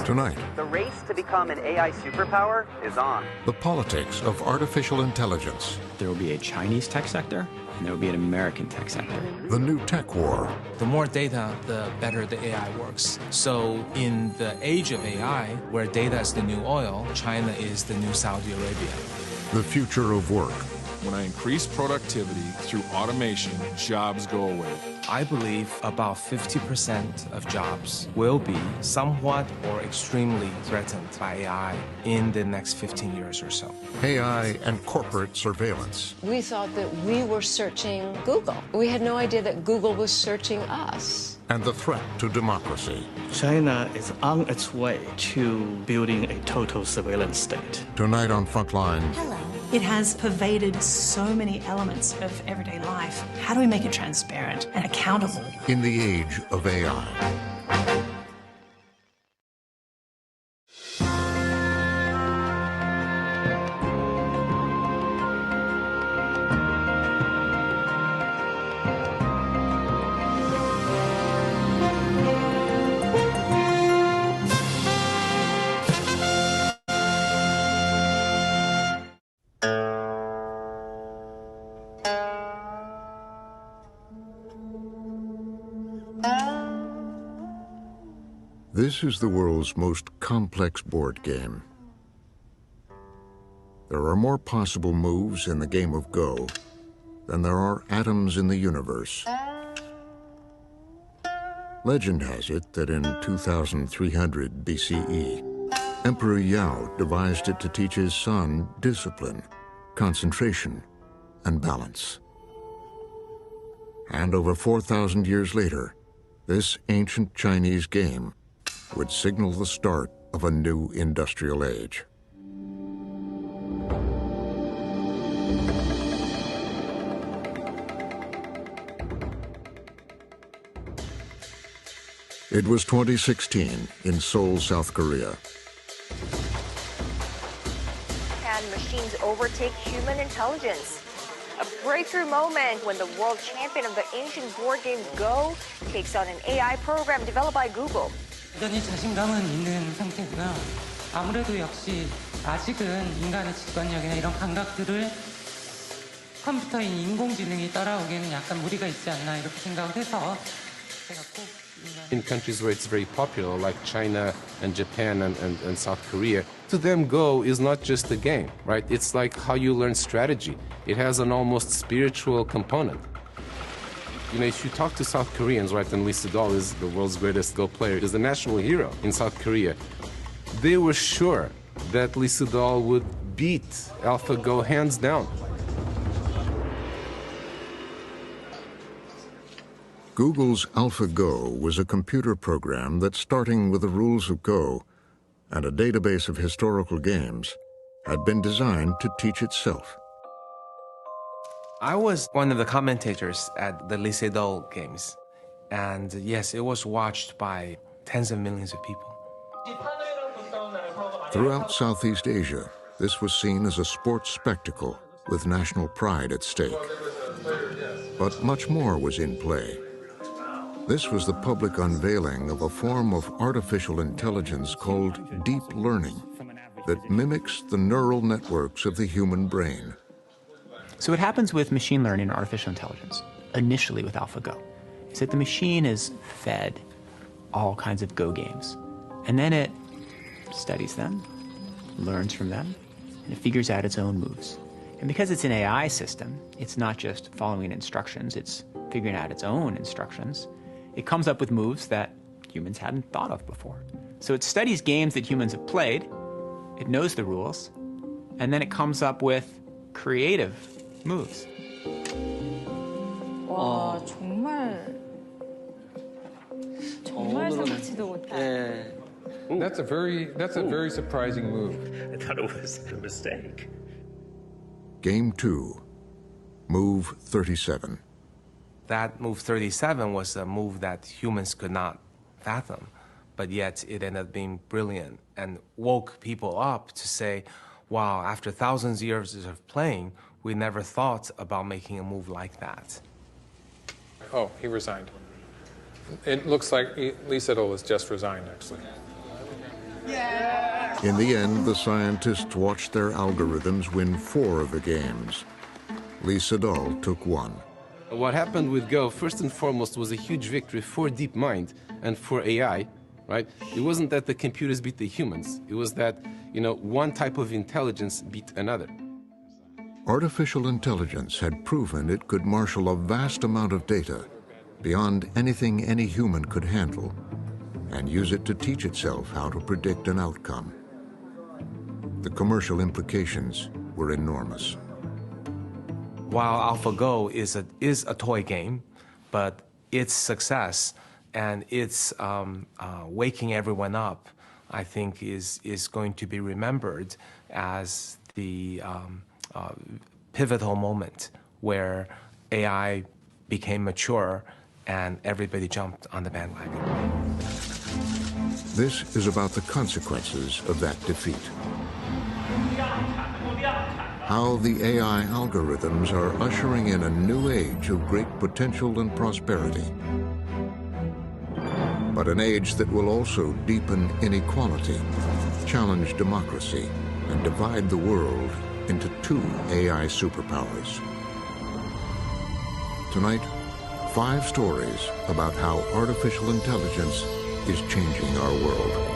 Tonight, the race to become an AI superpower is on. the politics of artificial intelligence, There will be a Chinese tech sector, and there will be an American tech sector. the new tech war, The more data, the better the AI works. So in the age of AI, where data is the new oil, China is the new Saudi Arabia. the future of work, When I increase productivity through automation, jobs go away. I believe about 50% of jobs will be somewhat or extremely threatened by AI in the next 15 years or so. AI and corporate surveillance, We thought that we were searching Google. We had no idea that Google was searching us. and the threat to democracy. China is on its way to building a total surveillance state. Tonight on Frontline, Hello. It has pervaded so many elements of everyday life. How do we make it transparent and accountable? in the age of AI. This is the world's most complex board game. There are more possible moves in the game of Go than there are atoms in the universe. Legend has it that in 2300 BCE, Emperor Yao devised it to teach his son discipline, concentration, and balance. And over 4,000 years later, this ancient Chinese game would signal the start of a new industrial age. It was 2016 in Seoul, South Korea. Can machines overtake human intelligence? A breakthrough moment when the world champion of the ancient board game Go takes on an AI program developed by Google. 여전히 자신감은 있는 상태고요. 아무래도 역시 아직은 인간의 직관력이나 이런 감각들을 컴퓨터인 인공지능이 따라오기에는 약간 무리가 있지 않나 이렇게 생각을 해서 제가 꼭 In countries where it's very popular, like China and Japan and South Korea, to them Go is not just a game, right? It's like how you learn strategy. It has an almost spiritual component. You know, if you talk to South Koreans, right, and Lee Sedol is the world's greatest Go player, is the national hero in South Korea, they were sure that Lee Sedol would beat AlphaGo hands down. Google's AlphaGo was a computer program that, starting with the rules of Go and a database of historical games, had been designed to teach itself. I was one of the commentators at the Lee Sedol games. And yes, it was watched by tens of millions of people. Throughout Southeast Asia, this was seen as a sports spectacle with national pride at stake. But much more was in play. This was the public unveiling of a form of artificial intelligence called deep learning that mimics the neural networks of the human brain. So what happens with machine learning and artificial intelligence, initially with AlphaGo, is that the machine is fed all kinds of Go games. And then it studies them, learns from them, and it figures out its own moves. And because it's an AI system, it's not just following instructions, it's figuring out its own instructions. It comes up with moves that humans hadn't thought of before. So it studies games that humans have played, it knows the rules, and then it comes up with creative moves. 와, 정말 생각지도 못해. That's a very surprising move. I thought it was a mistake. Game 2, Move 37. That move 37 was a move that humans could not fathom, but yet it ended up being brilliant and woke people up to say, Wow, after thousands of years of playing, we never thought about making a move like that. Oh, he resigned. It looks like Lee Sedol has just resigned, actually. In the end, the scientists watched their algorithms win 4 of the games. Lee Sedol took 1. What happened with Go, first and foremost, was a huge victory for DeepMind and for AI, right? It wasn't that the computers beat the humans. It was that, one type of intelligence beat another. Artificial intelligence had proven it could marshal a vast amount of data beyond anything any human could handle and use it to teach itself how to predict an outcome. The commercial implications were enormous. While AlphaGo is a toy game, but its success and its waking everyone up, I think, is going to be remembered as the pivotal moment where AI became mature and everybody jumped on the bandwagon. This is about the consequences of that defeat. How the AI algorithms are ushering in a new age of great potential and prosperity. But an age that will also deepen inequality, challenge democracy, and divide the world into 2 AI superpowers. Tonight, 5 stories about how artificial intelligence is changing our world.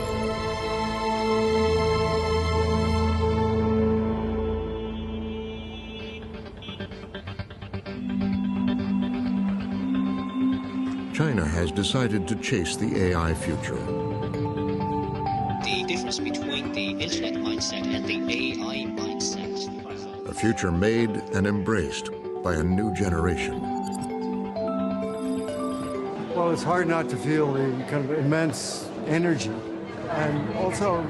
China has decided to chase the AI future. The difference between the internet mindset and the AI mindset. A future made and embraced by a new generation. Well, it's hard not to feel the kind of immense energy and also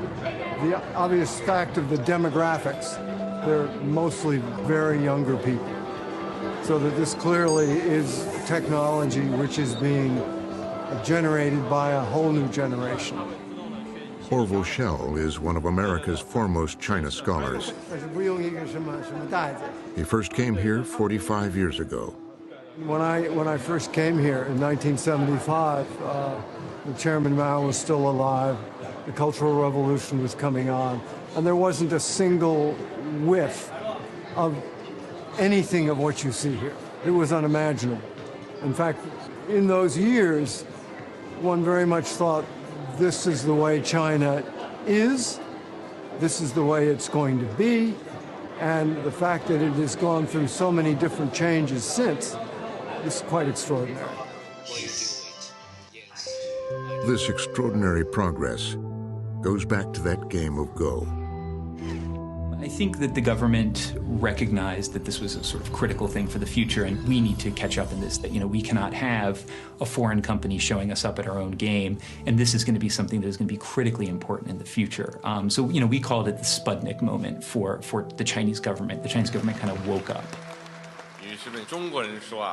the obvious fact of the demographics. They're mostly very younger people. So that this clearly is technology which is being generated by a whole new generation. Orville Schell is one of America's foremost China scholars. He first came here 45 years ago. When I first came here in 1975, the Chairman Mao was still alive, the Cultural Revolution was coming on, and there wasn't a single whiff of anything of what you see here. It was unimaginable. In fact, in those years, one very much thought this is the way China is, this is the way it's going to be, and the fact that it has gone through so many different changes since is quite extraordinary. This extraordinary progress goes back to that game of Go. I think that the government recognized that this was a sort of critical thing for the future, and we need to catch up in this, that, we cannot have a foreign company showing us up at our own game, and this is going to be something that is going to be critically important in the future. So, we called it the Sputnik moment for the Chinese government. The Chinese government kind of woke up.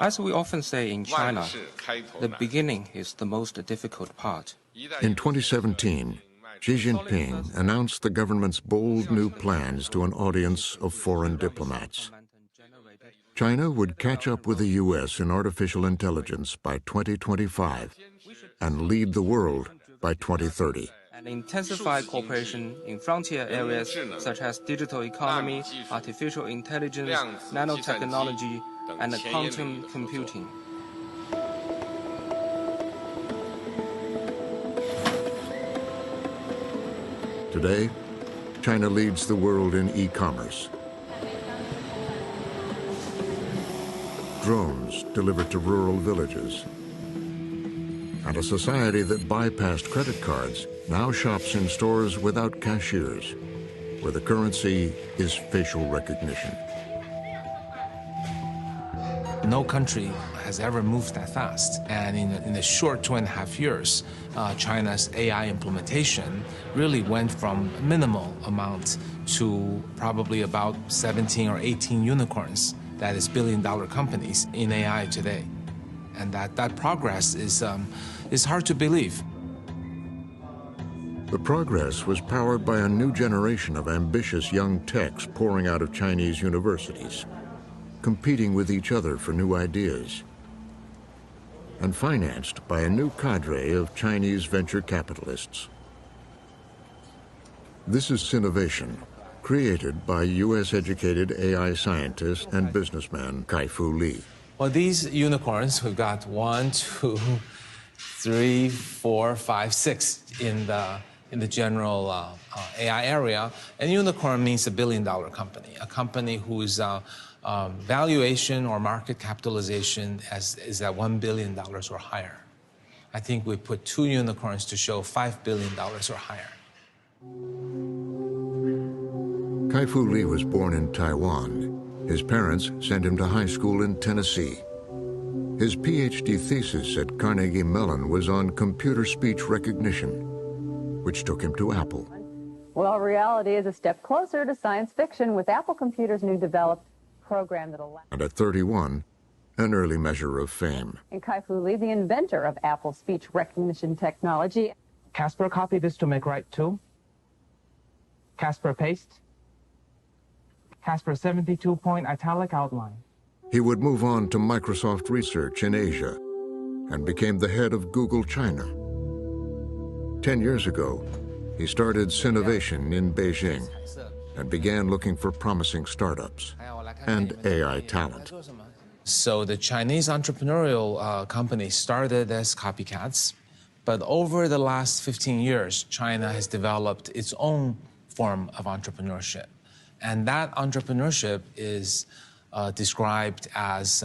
As we often say in China, the beginning is the most difficult part. In 2017, Xi Jinping announced the government's bold new plans to an audience of foreign diplomats. China would catch up with the U.S. in artificial intelligence by 2025 and lead the world by 2030. And intensify cooperation in frontier areas such as digital economy, artificial intelligence, nanotechnology, and quantum computing. Today, China leads the world in e-commerce. Drones delivered to rural villages. And a society that bypassed credit cards now shops in stores without cashiers, where the currency is facial recognition. No country has ever moved that fast. And in the short 2.5 years, China's AI implementation really went from minimal amount to probably about 17 or 18 unicorns, that is billion-dollar companies in AI today. And that progress is hard to believe. The progress was powered by a new generation of ambitious young techs pouring out of Chinese universities, competing with each other for new ideas, and financed by a new cadre of Chinese venture capitalists. This is Sinovation, created by US-educated AI scientist and businessman Kai-Fu Lee. Well, these unicorns, we've got 1, 2, 3, 4, 5, 6 in the general AI area. And unicorn means $1 billion company, a company whose valuation or market capitalization is at $1 billion or higher. I think we put 2 unicorns to show $5 billion or higher. Kai-Fu Lee was born in Taiwan. His parents sent him to high school in Tennessee. His PhD thesis at Carnegie Mellon was on computer speech recognition, which took him to Apple. Well, reality is a step closer to science fiction with Apple Computer's new developed program that allows... And at 31, an early measure of fame. And Kai-Fu Lee, the inventor of Apple speech recognition technology. Casper copied this to make right 2. Casper paste. Casper 72-point italic outline. He would move on to Microsoft Research in Asia and became the head of Google China. 10 years ago, he started Sinovation in Beijing and began looking for promising startups and AI talent. So the Chinese entrepreneurial companies started as copycats, but over the last 15 years, China has developed its own form of entrepreneurship. And that entrepreneurship is described as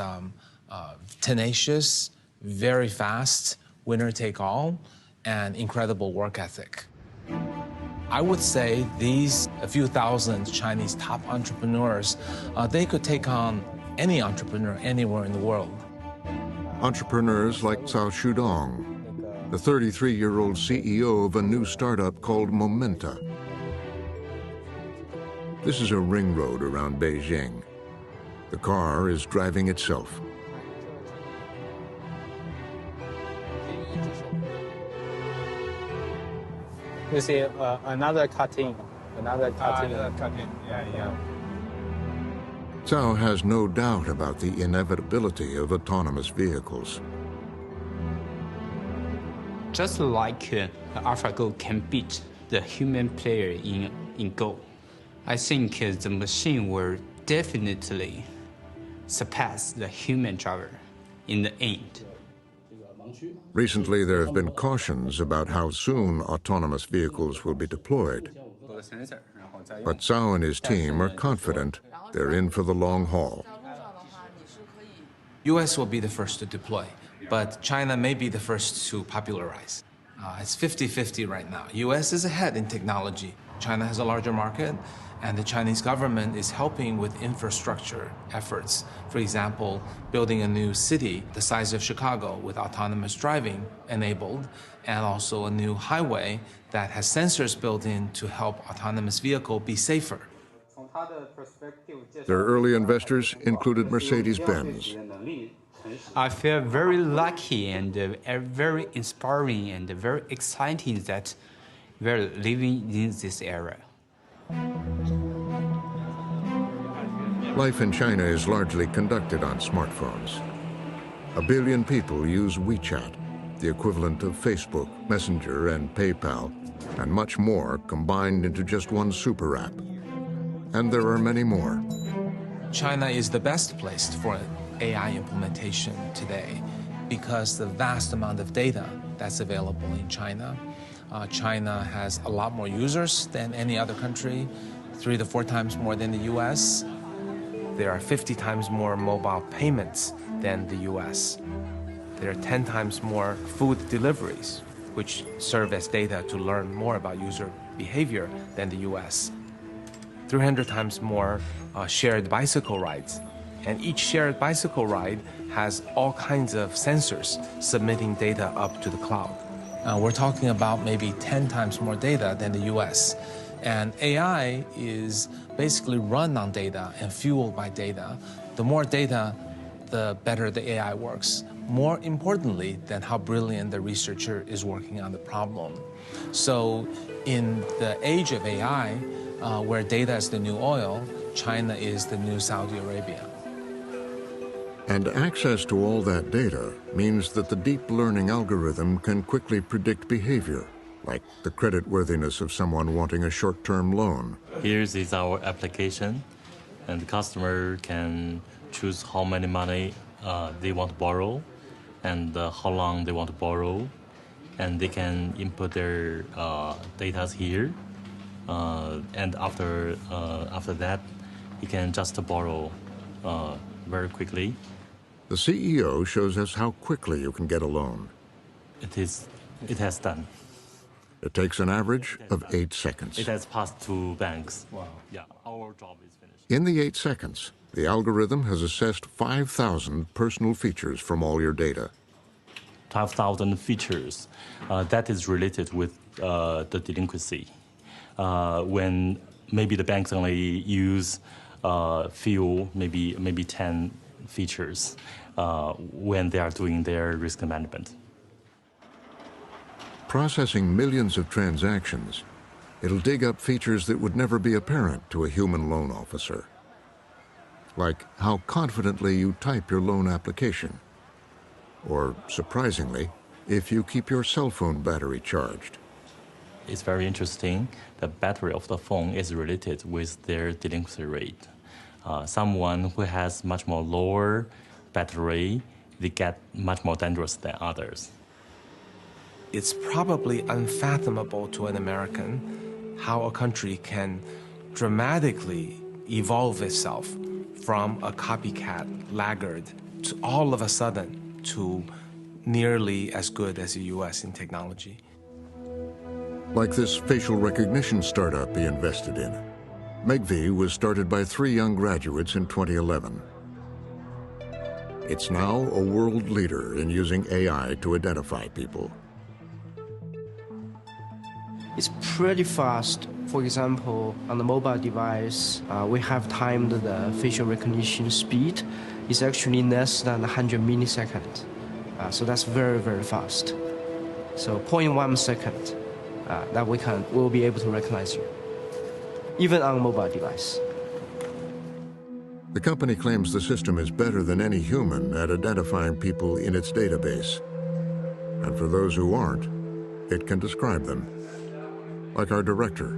tenacious, very fast, winner-take-all, and incredible work ethic. I would say these a few thousand Chinese top entrepreneurs, they could take on any entrepreneur anywhere in the world. Entrepreneurs like Cao Shudong, the 33-year-old CEO of a new startup called Momenta. This is a ring road around Beijing. The car is driving itself. You see another cutting, Yeah. Cao has no doubt about the inevitability of autonomous vehicles. Just like AlphaGo can beat the human player in Go, I think the machine will definitely surpass the human driver in the end. Recently, there have been cautions about how soon autonomous vehicles will be deployed. But Cao and his team are confident they're in for the long haul. US will be the first to deploy, but China may be the first to popularize. It's 50-50 right now. US is ahead in technology. China has a larger market, and the Chinese government is helping with infrastructure efforts. For example, building a new city the size of Chicago with autonomous driving enabled, and also a new highway that has sensors built in to help autonomous vehicle be safer. Their early investors included Mercedes-Benz. I feel very lucky and very inspiring and very exciting that we're living in this era. Life in China is largely conducted on smartphones. 1 billion people use WeChat, the equivalent of Facebook, Messenger, and PayPal, and much more combined into just one super app. And there are many more. China is the best place for AI implementation today because the vast amount of data that's available in China. China has a lot more users than any other country, 3 to 4 times more than the US. There are 50 times more mobile payments than the US. There are 10 times more food deliveries, which serve as data to learn more about user behavior than the US. 300 times more shared bicycle rides. And each shared bicycle ride has all kinds of sensors submitting data up to the cloud. We're talking about maybe 10 times more data than the US. And AI is basically run on data and fueled by data. The more data, the better the AI works. more importantly than how brilliant the researcher is working on the problem. So in the age of AI, where data is the new oil, China is the new Saudi Arabia. And access to all that data means that the deep learning algorithm can quickly predict behavior, like the creditworthiness of someone wanting a short-term loan. Here is our application, and the customer can choose how many money they want to borrow and how long they want to borrow, and they can input their data here, and after that, he can just borrow very quickly. The CEO shows us how quickly you can get a loan. It has done. It takes an average of 8 seconds. It has passed to banks. Wow. Yeah, our job is finished. In the 8 seconds, the algorithm has assessed 5,000 personal features from all your data. 12,000 features. That is related with the delinquency. When maybe the banks only use few, maybe 10 features when they are doing their risk management. Processing millions of transactions, it'll dig up features that would never be apparent to a human loan officer. Like how confidently you type your loan application. Or, surprisingly, if you keep your cell phone battery charged. It's very interesting. The battery of the phone is related with their delinquency rate. Someone who has much more lower battery, they get much more dangerous than others. It's probably unfathomable to an American how a country can dramatically evolve itself from a copycat laggard to all of a sudden to nearly as good as the US in technology. Like this facial recognition startup he invested in. Megvii was started by 3 young graduates in 2011. It's now a world leader in using AI to identify people. It's pretty fast. For example, on the mobile device, we have timed the facial recognition speed. It's actually less than 100 milliseconds. So that's very, very fast. So 0.1 second that we'll be able to recognize you, even on a mobile device. The company claims the system is better than any human at identifying people in its database. And for those who aren't, it can describe them. Like our director,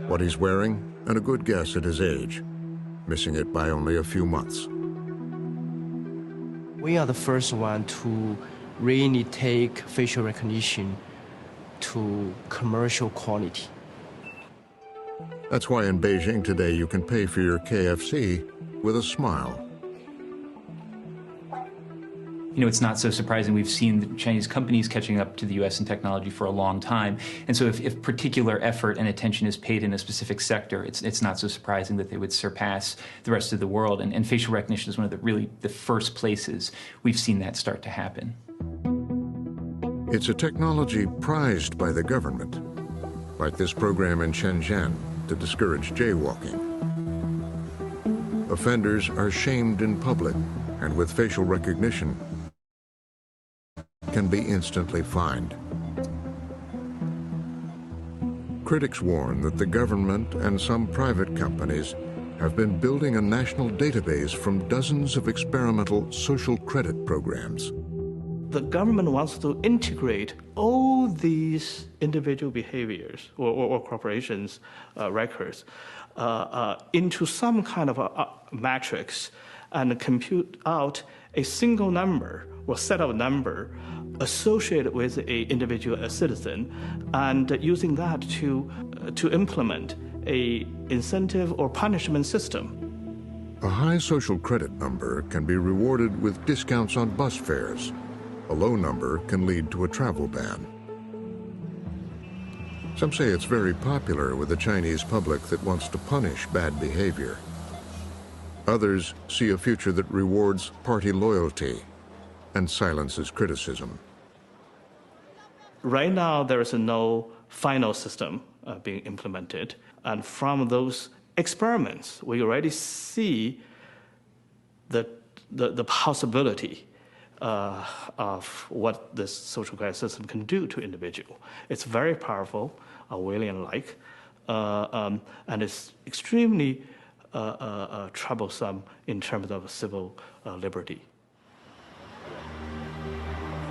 what he's wearing, and a good guess at his age, missing it by only a few months. We are the first one to really take facial recognition to commercial quality. That's why in Beijing today you can pay for your KFC with a smile. You know, it's not so surprising. We've seen the Chinese companies catching up to the U.S. in technology for a long time. And so if particular effort and attention is paid in a specific sector, it's not so surprising that they would surpass the rest of the world. And facial recognition is one of the first places we've seen that start to happen. It's a technology prized by the government, like this program in Shenzhen to discourage jaywalking. Offenders are shamed in public, and with facial recognition, can be instantly fined. Critics warn that the government and some private companies have been building a national database from dozens of experimental social credit programs. The government wants to integrate all these individual behaviors or corporations' records into some kind of a matrix and compute out a single number or set of number associated with an individual, a citizen, and using that to implement a incentive or punishment system. A high social credit number can be rewarded with discounts on bus fares. A low number can lead to a travel ban. Some say it's very popular with the Chinese public that wants to punish bad behavior. Others see a future that rewards party loyalty and silences criticism. Right now, there is no final system being implemented. And from those experiments, we already see the possibility of what this social credit system can do to individual. It's very powerful, Orwellian-like, and it's extremely troublesome in terms of civil liberty.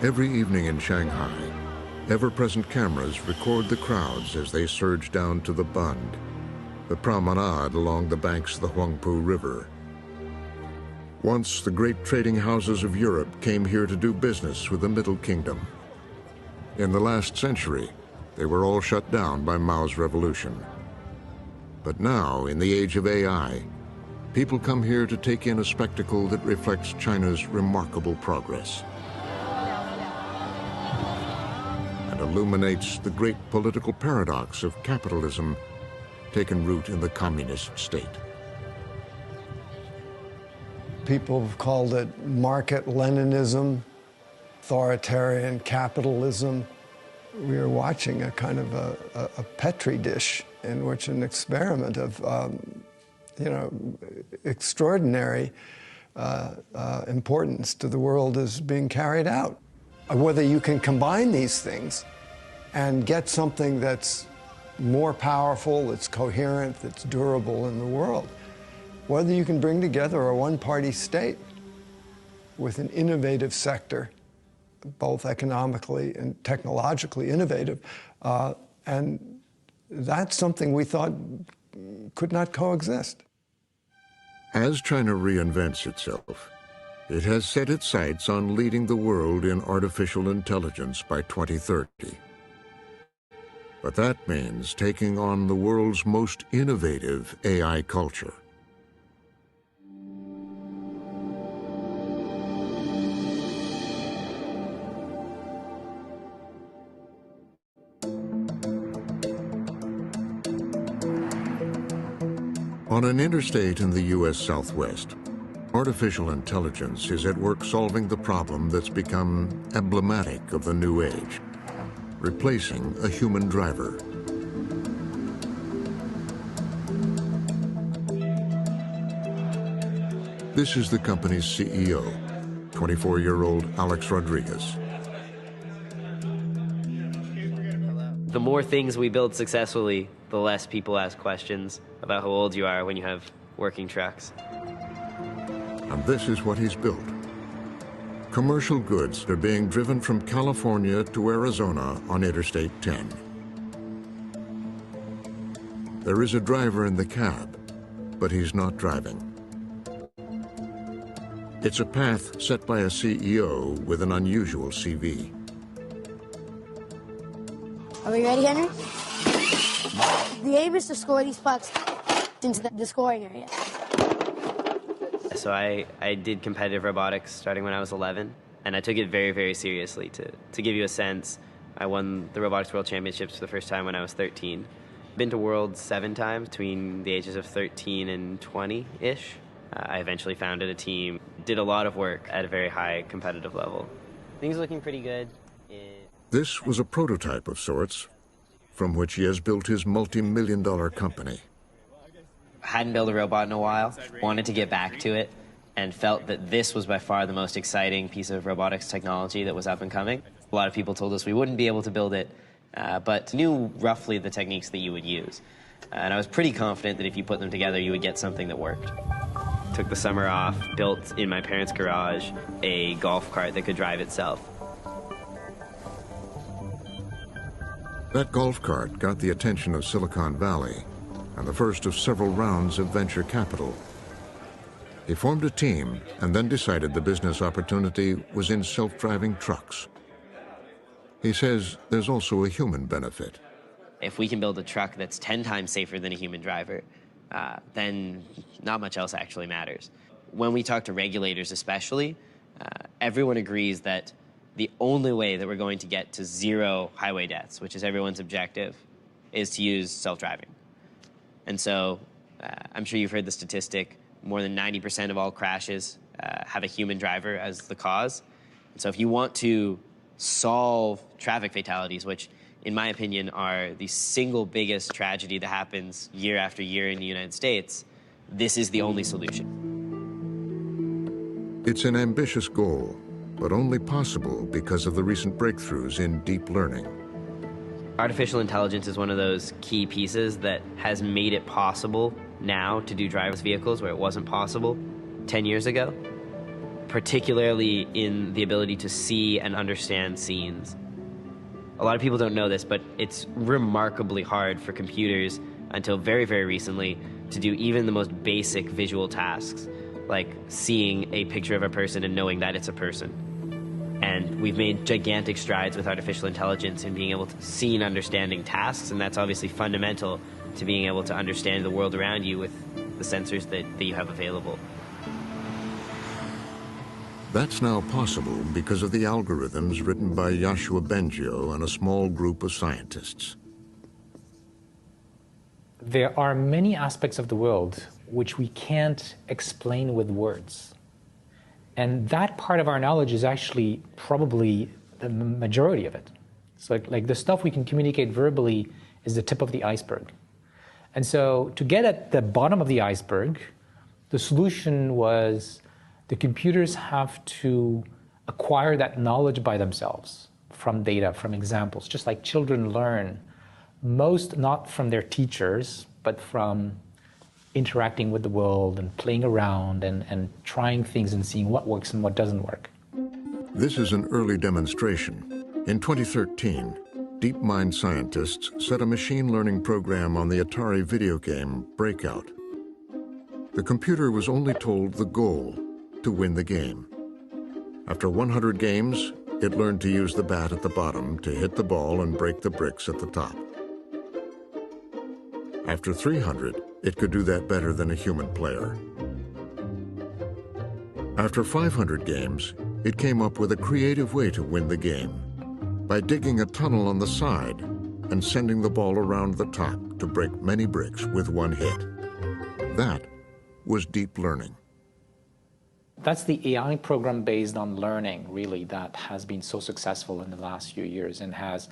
Every evening in Shanghai, ever-present cameras record the crowds as they surge down to the Bund, the promenade along the banks of the Huangpu River. Once, the great trading houses of Europe came here to do business with the Middle Kingdom. In the last century, they were all shut down by Mao's revolution. But now, in the age of AI, people come here to take in a spectacle that reflects China's remarkable progress and illuminates the great political paradox of capitalism taken root in the communist state. People have called it market Leninism, authoritarian capitalism. We are watching a kind of a Petri dish in which an experiment of, extraordinary importance to the world is being carried out. Whether you can combine these things and get something that's more powerful, that's coherent, that's durable in the world, whether you can bring together a one-party state with an innovative sector, both economically and technologically innovative, and that's something we thought could not coexist. As China reinvents itself, it has set its sights on leading the world in artificial intelligence by 2030. But that means taking on the world's most innovative AI culture. On an interstate in the U.S. Southwest, artificial intelligence is at work solving the problem that's become emblematic of the new age, replacing a human driver. This is the company's CEO, 24-year-old Alex Rodriguez. The more things we build successfully, the less people ask questions about how old you are when you have working trucks. And this is what he's built. Commercial goods are being driven from California to Arizona on Interstate 10. There is a driver in the cab, but he's not driving. It's a path set by a CEO with an unusual CV. Are we ready, Henry? The aim is to score these pucks into the scoring area. So I did competitive robotics starting when I was 11, and I took it very, very seriously. To give you a sense, I won the Robotics World Championships for the first time when I was 13. Been to Worlds 7 times between the ages of 13 and 20-ish. I eventually founded a team, did a lot of work at a very high competitive level. Things are looking pretty good. This was a prototype of sorts, from which he has built his multi-million-dollar company. Hadn't built a robot in a while, wanted to get back to it, and felt that this was by far the most exciting piece of robotics technology that was up and coming. A lot of people told us we wouldn't be able to build it, but knew roughly the techniques that you would use. And I was pretty confident that if you put them together, you would get something that worked. Took the summer off, built in my parents' garage a golf cart that could drive itself. That golf cart got the attention of Silicon Valley and the first of several rounds of venture capital. He formed a team and then decided the business opportunity was in self-driving trucks. He says there's also a human benefit. If we can build a truck that's 10 times safer than a human driver, then not much else actually matters. When we talk to regulators especially, everyone agrees that the only way that we're going to get to 0 highway deaths, which is everyone's objective, is to use self-driving. And so I'm sure you've heard the statistic, more than 90% of all crashes have a human driver as the cause. And so if you want to solve traffic fatalities, which in my opinion are the single biggest tragedy that happens year after year in the United States, this is the only solution. It's an ambitious goal, but only possible because of the recent breakthroughs in deep learning. Artificial intelligence is one of those key pieces that has made it possible now to do driverless vehicles where it wasn't possible 10 years ago, particularly in the ability to see and understand scenes. A lot of people don't know this, but it's remarkably hard for computers until very, very recently to do even the most basic visual tasks, like seeing a picture of a person and knowing that it's a person. And we've made gigantic strides with artificial intelligence in being able to see and understanding tasks, and that's obviously fundamental to being able to understand the world around you with the sensors that you have available. That's now possible because of the algorithms written by Yoshua Bengio and a small group of scientists. There are many aspects of the world which we can't explain with words. And that part of our knowledge is actually probably the majority of it. So like the stuff we can communicate verbally is the tip of the iceberg. And so to get at the bottom of the iceberg, the solution was the computers have to acquire that knowledge by themselves from data, from examples, just like children learn, most not from their teachers, but from interacting with the world and playing around and trying things and seeing what works and what doesn't work. This is an early demonstration. In 2013, DeepMind scientists set a machine learning program on the Atari video game Breakout. The computer was only told the goal, to win the game. After 100 games, it learned to use the bat at the bottom to hit the ball and break the bricks at the top. After 300, it could do that better than a human player. After 500 games, it came up with a creative way to win the game by digging a tunnel on the side and sending the ball around the top to break many bricks with one hit. That was deep learning. That's the AI program based on learning, really, that has been so successful in the last few years and has,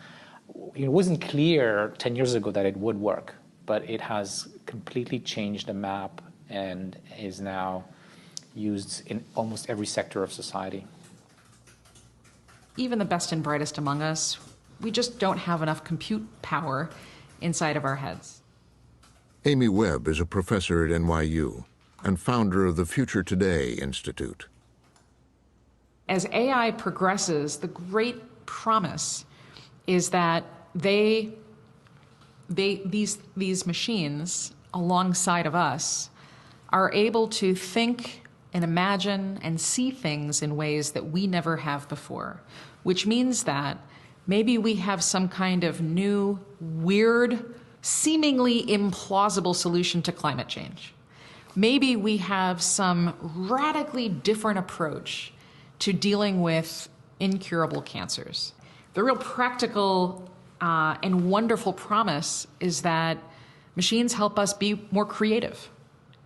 it wasn't clear 10 years ago that it would work, but it has completely changed the map and is now used in almost every sector of society. Even the best and brightest among us, we just don't have enough compute power inside of our heads. Amy Webb is a professor at NYU and founder of the Future Today Institute. As AI progresses, the great promise is that these machines, alongside of us, are able to think and imagine and see things in ways that we never have before, which means that maybe we have some kind of new, weird, seemingly implausible solution to climate change. Maybe we have some radically different approach to dealing with incurable cancers. The real practical and wonderful promise is that machines help us be more creative.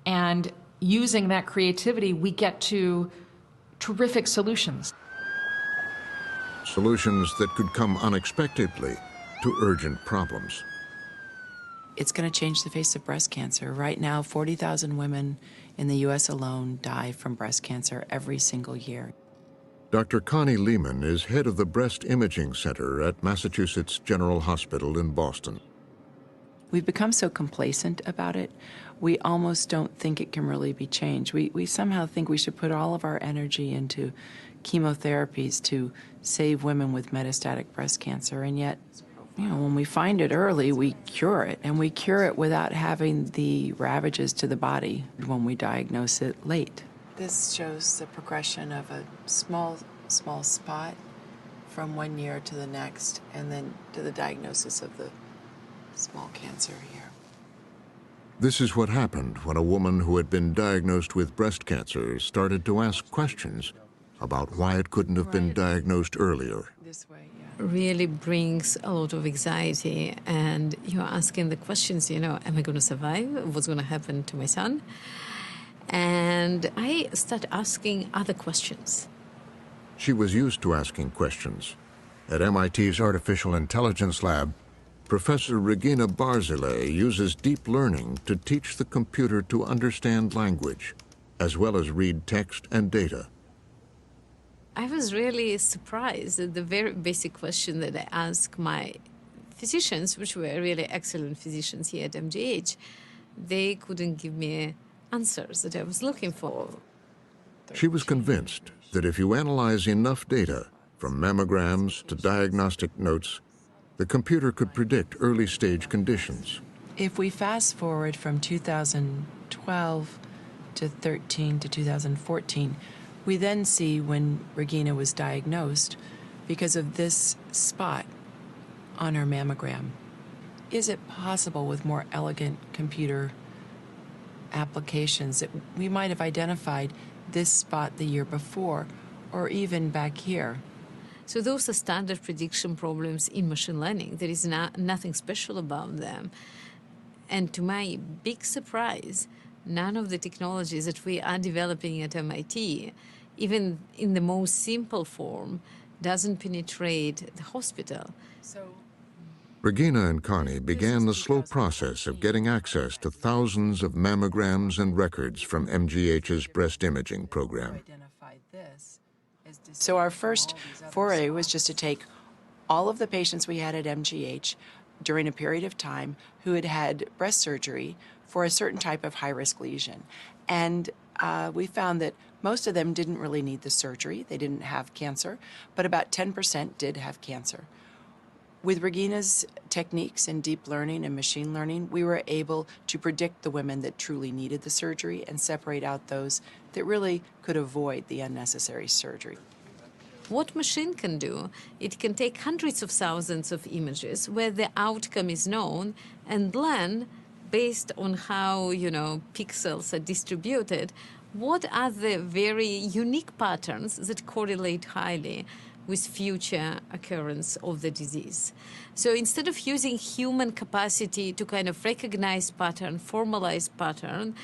And using that creativity, we get to terrific solutions. Solutions that could come unexpectedly to urgent problems. It's going to change the face of breast cancer. Right now, 40,000 women in the U.S. alone die from breast cancer every single year. Dr. Connie Lehman is head of the Breast Imaging Center at Massachusetts General Hospital in Boston. We've become so complacent about it, we almost don't think it can really be changed. We somehow think we should put all of our energy into chemotherapies to save women with metastatic breast cancer, and yet, you know, when we find it early, we cure it, and we cure it without having the ravages to the body when we diagnose it late. This shows the progression of a small spot from 1 year to the next, and then to the diagnosis of the small cancer here. This is what happened when a woman who had been diagnosed with breast cancer started to ask questions about why it couldn't have been diagnosed earlier. Really brings a lot of anxiety, and you're asking the questions, you know, am I going to survive? What's going to happen to my son? And I start asking other questions. She was used to asking questions. At MIT's Artificial Intelligence Lab, Professor Regina Barzilay uses deep learning to teach the computer to understand language, as well as read text and data. I was really surprised at the very basic question that I asked my physicians, which were really excellent physicians here at MGH. They couldn't give me answers that I was looking for. She was convinced that if you analyze enough data, from mammograms to diagnostic notes, the computer could predict early-stage conditions. If we fast forward from 2012 to 13 to 2014, we then see when Regina was diagnosed because of this spot on her mammogram. Is it possible with more elegant computer applications that we might have identified this spot the year before or even back here? So those are standard prediction problems in machine learning. There is nothing special about them. And to my big surprise, none of the technologies that we are developing at MIT, even in the most simple form, doesn't penetrate the hospital. Regina and Connie began the slow process of getting access to thousands of mammograms and records from MGH's breast imaging program. So our first foray was just to take all of the patients we had at MGH during a period of time who had had breast surgery for a certain type of high-risk lesion. And we found that most of them didn't really need the surgery. They didn't have cancer, but about 10% did have cancer. With Regina's techniques in deep learning and machine learning, we were able to predict the women that truly needed the surgery and separate out those that really could avoid the unnecessary surgery. What machine can do, it can take hundreds of thousands of images where the outcome is known and learn, based on how, pixels are distributed, what are the very unique patterns that correlate highly with future occurrence of the disease. So instead of using human capacity to kind of recognize pattern, formalize pattern,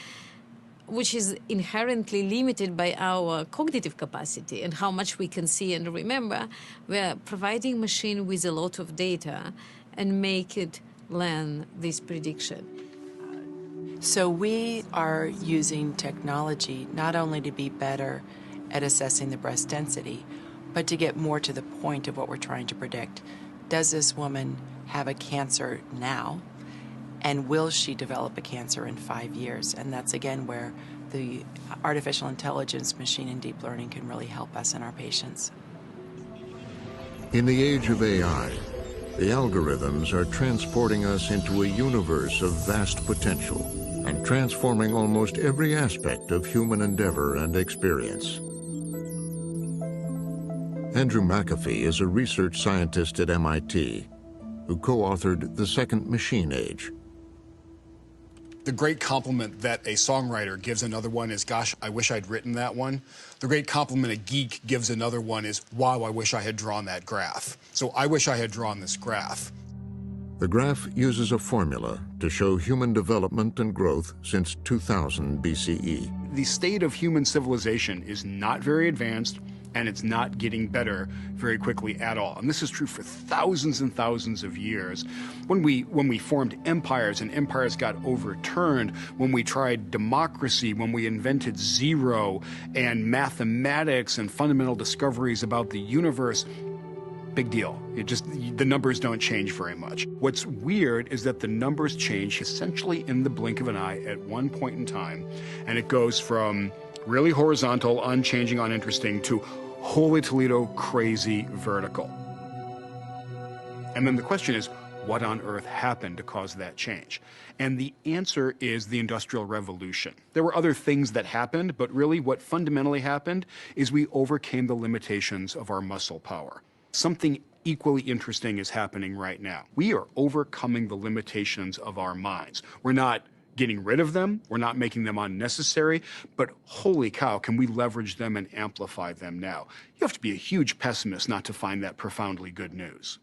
which is inherently limited by our cognitive capacity and how much we can see and remember, we're providing machine with a lot of data and make it learn this prediction. So we are using technology not only to be better at assessing the breast density, but to get more to the point of what we're trying to predict. Does this woman have a cancer now? And will she develop a cancer in 5 years? And that's, again, where the artificial intelligence, machine and deep learning can really help us and our patients. In the age of AI, the algorithms are transporting us into a universe of vast potential and transforming almost every aspect of human endeavor and experience. Andrew McAfee is a research scientist at MIT who co-authored The Second Machine Age. The great compliment that a songwriter gives another one is, gosh, I wish I'd written that one. The great compliment a geek gives another one is, wow, I wish I had drawn that graph. So I wish I had drawn this graph. The graph uses a formula to show human development and growth since 2000 BCE. The state of human civilization is not very advanced, and it's not getting better very quickly at all. And this is true for thousands and thousands of years. When we formed empires and empires got overturned, when we tried democracy, when we invented zero and mathematics and fundamental discoveries about the universe, big deal. The numbers don't change very much. What's weird is that the numbers change essentially in the blink of an eye at one point in time, and it goes from really horizontal, unchanging, uninteresting to holy Toledo, crazy vertical. And then the question is, what on earth happened to cause that change? And the answer is the Industrial Revolution. There were other things that happened, but really what fundamentally happened is we overcame the limitations of our muscle power. Something equally interesting is happening right now. We are overcoming the limitations of our minds. We're not getting rid of them, we're not making them unnecessary, but holy cow, can we leverage them and amplify them now? You have to be a huge pessimist not to find that profoundly good news.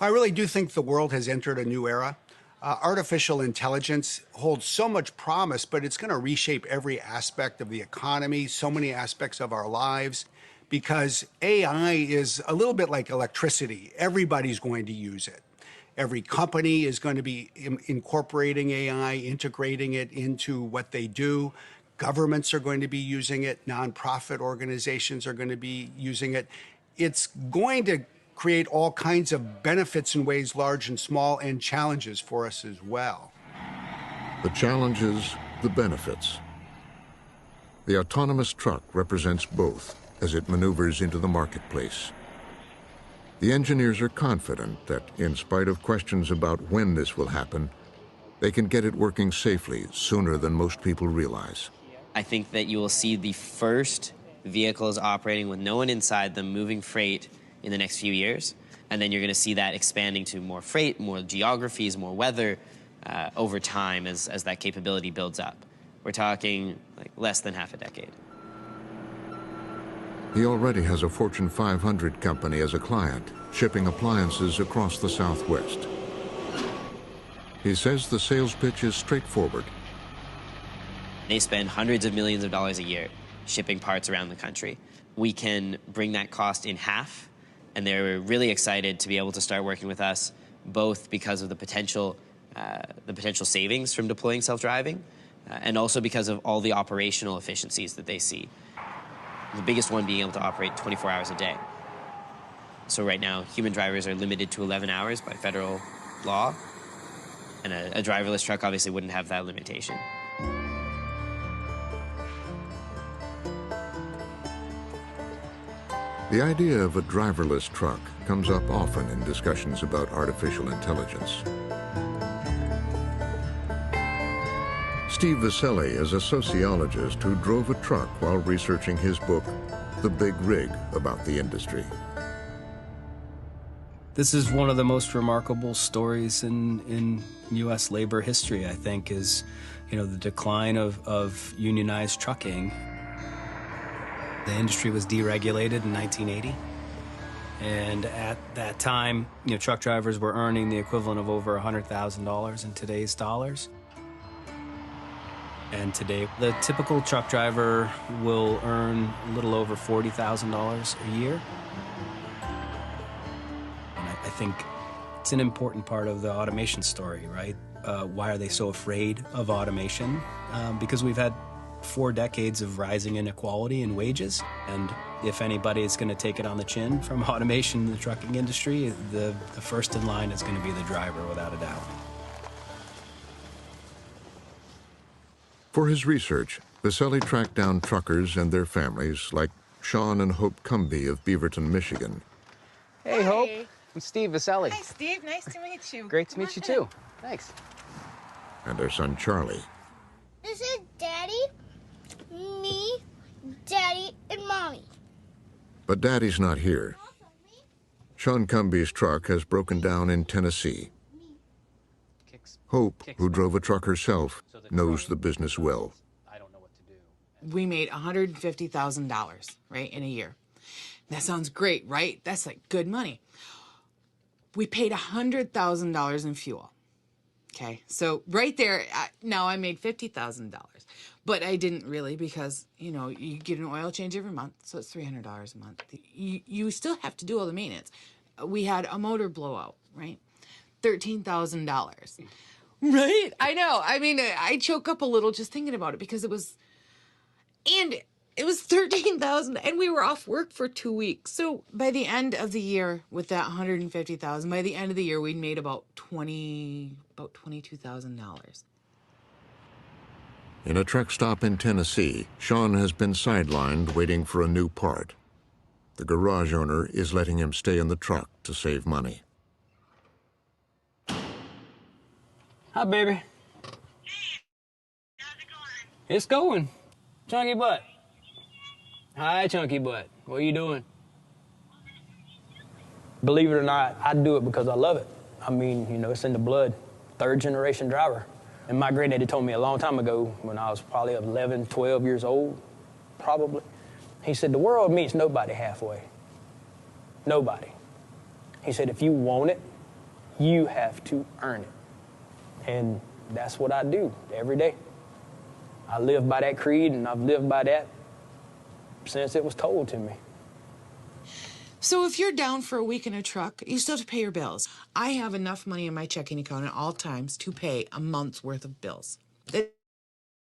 I really do think the world has entered a new era. Artificial intelligence holds so much promise, but it's going to reshape every aspect of the economy, so many aspects of our lives, because AI is a little bit like electricity. Everybody's going to use it. Every company is going to be incorporating AI, integrating it into what they do. Governments are going to be using it. Nonprofit organizations are going to be using it. It's going to create all kinds of benefits in ways large and small, and challenges for us as well. The challenges, the benefits. The autonomous truck represents both as it maneuvers into the marketplace. The engineers are confident that, in spite of questions about when this will happen, they can get it working safely sooner than most people realize. I think that you will see the first vehicles operating with no one inside them moving freight in the next few years. And then you're going to see that expanding to more freight, more geographies, more weather over time as that capability builds up. We're talking like less than half a decade. He already has a Fortune 500 company as a client, shipping appliances across the Southwest. He says the sales pitch is straightforward. They spend hundreds of millions of dollars a year shipping parts around the country. We can bring that cost in half, and they're really excited to be able to start working with us, both because of the potential savings from deploying self-driving, and also because of all the operational efficiencies that they see. The biggest one being able to operate 24 hours a day. So right now, human drivers are limited to 11 hours by federal law, and a driverless truck obviously wouldn't have that limitation. The idea of a driverless truck comes up often in discussions about artificial intelligence. Steve Viscelli is a sociologist who drove a truck while researching his book, The Big Rig, about the industry. This is one of the most remarkable stories in U.S. labor history, I think, is, the decline of unionized trucking. The industry was deregulated in 1980, and at that time, truck drivers were earning the equivalent of over $100,000 in today's dollars. And today, the typical truck driver will earn a little over $40,000 a year. And I think it's an important part of the automation story, right? Why are they so afraid of automation? Because we've had 4 decades of rising inequality in wages, and if anybody is going to take it on the chin from automation in the trucking industry, the first in line is going to be the driver, without a doubt. For his research, Viscelli tracked down truckers and their families like Sean and Hope Cumby of Beaverton, Michigan. Hey, Hope. I'm Steve Viscelli. Hi, Steve. Nice to meet you. Great to meet you, too. Thanks. And their son, Charlie. This is Daddy, me, Daddy, and Mommy. But Daddy's not here. Sean Cumby's truck has broken down in Tennessee. Hope, who drove a truck herself, knows the business well. We made $150,000, right, in a year. That sounds great, right? That's like good money. We paid $100,000 in fuel. Okay, so right there, now I made $50,000. But I didn't really, because, you get an oil change every month, so it's $300 a month. You still have to do all the maintenance. We had a motor blowout, right? $13,000. Right? I know. I mean, I choke up a little just thinking about it, because it was $13,000, and we were off work for 2 weeks. So by the end of the year, with that $150,000, by the end of the year, we'd made about $22,000. In a truck stop in Tennessee, Sean has been sidelined waiting for a new part. The garage owner is letting him stay in the truck to save money. Hi, baby. Hey, how's it going? It's going. Chunky butt. Hi, Chunky butt. What are you doing? Believe it or not, I do it because I love it. I mean, it's in the blood. 3rd generation driver. And my granddaddy told me a long time ago, when I was probably 11, 12 years old, probably. He said, the world meets nobody halfway. Nobody. He said, if you want it, you have to earn it. And that's what I do every day. I live by that creed, and I've lived by that since it was told to me. So if you're down for a week in a truck, you still have to pay your bills. I have enough money in my checking account at all times to pay a month's worth of bills.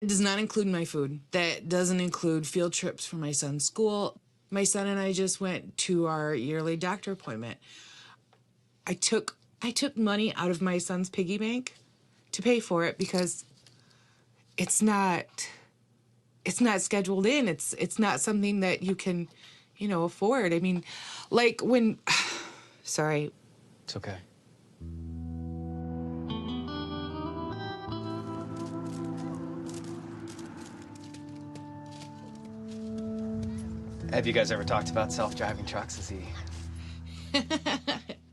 It does not include my food. That doesn't include field trips for my son's school. My son and I just went to our yearly doctor appointment. I took money out of my son's piggy bank to pay for it because it's not scheduled in. It's not something that you can, afford. I mean, like when sorry. It's okay. Have you guys ever talked about self-driving trucks? Is he?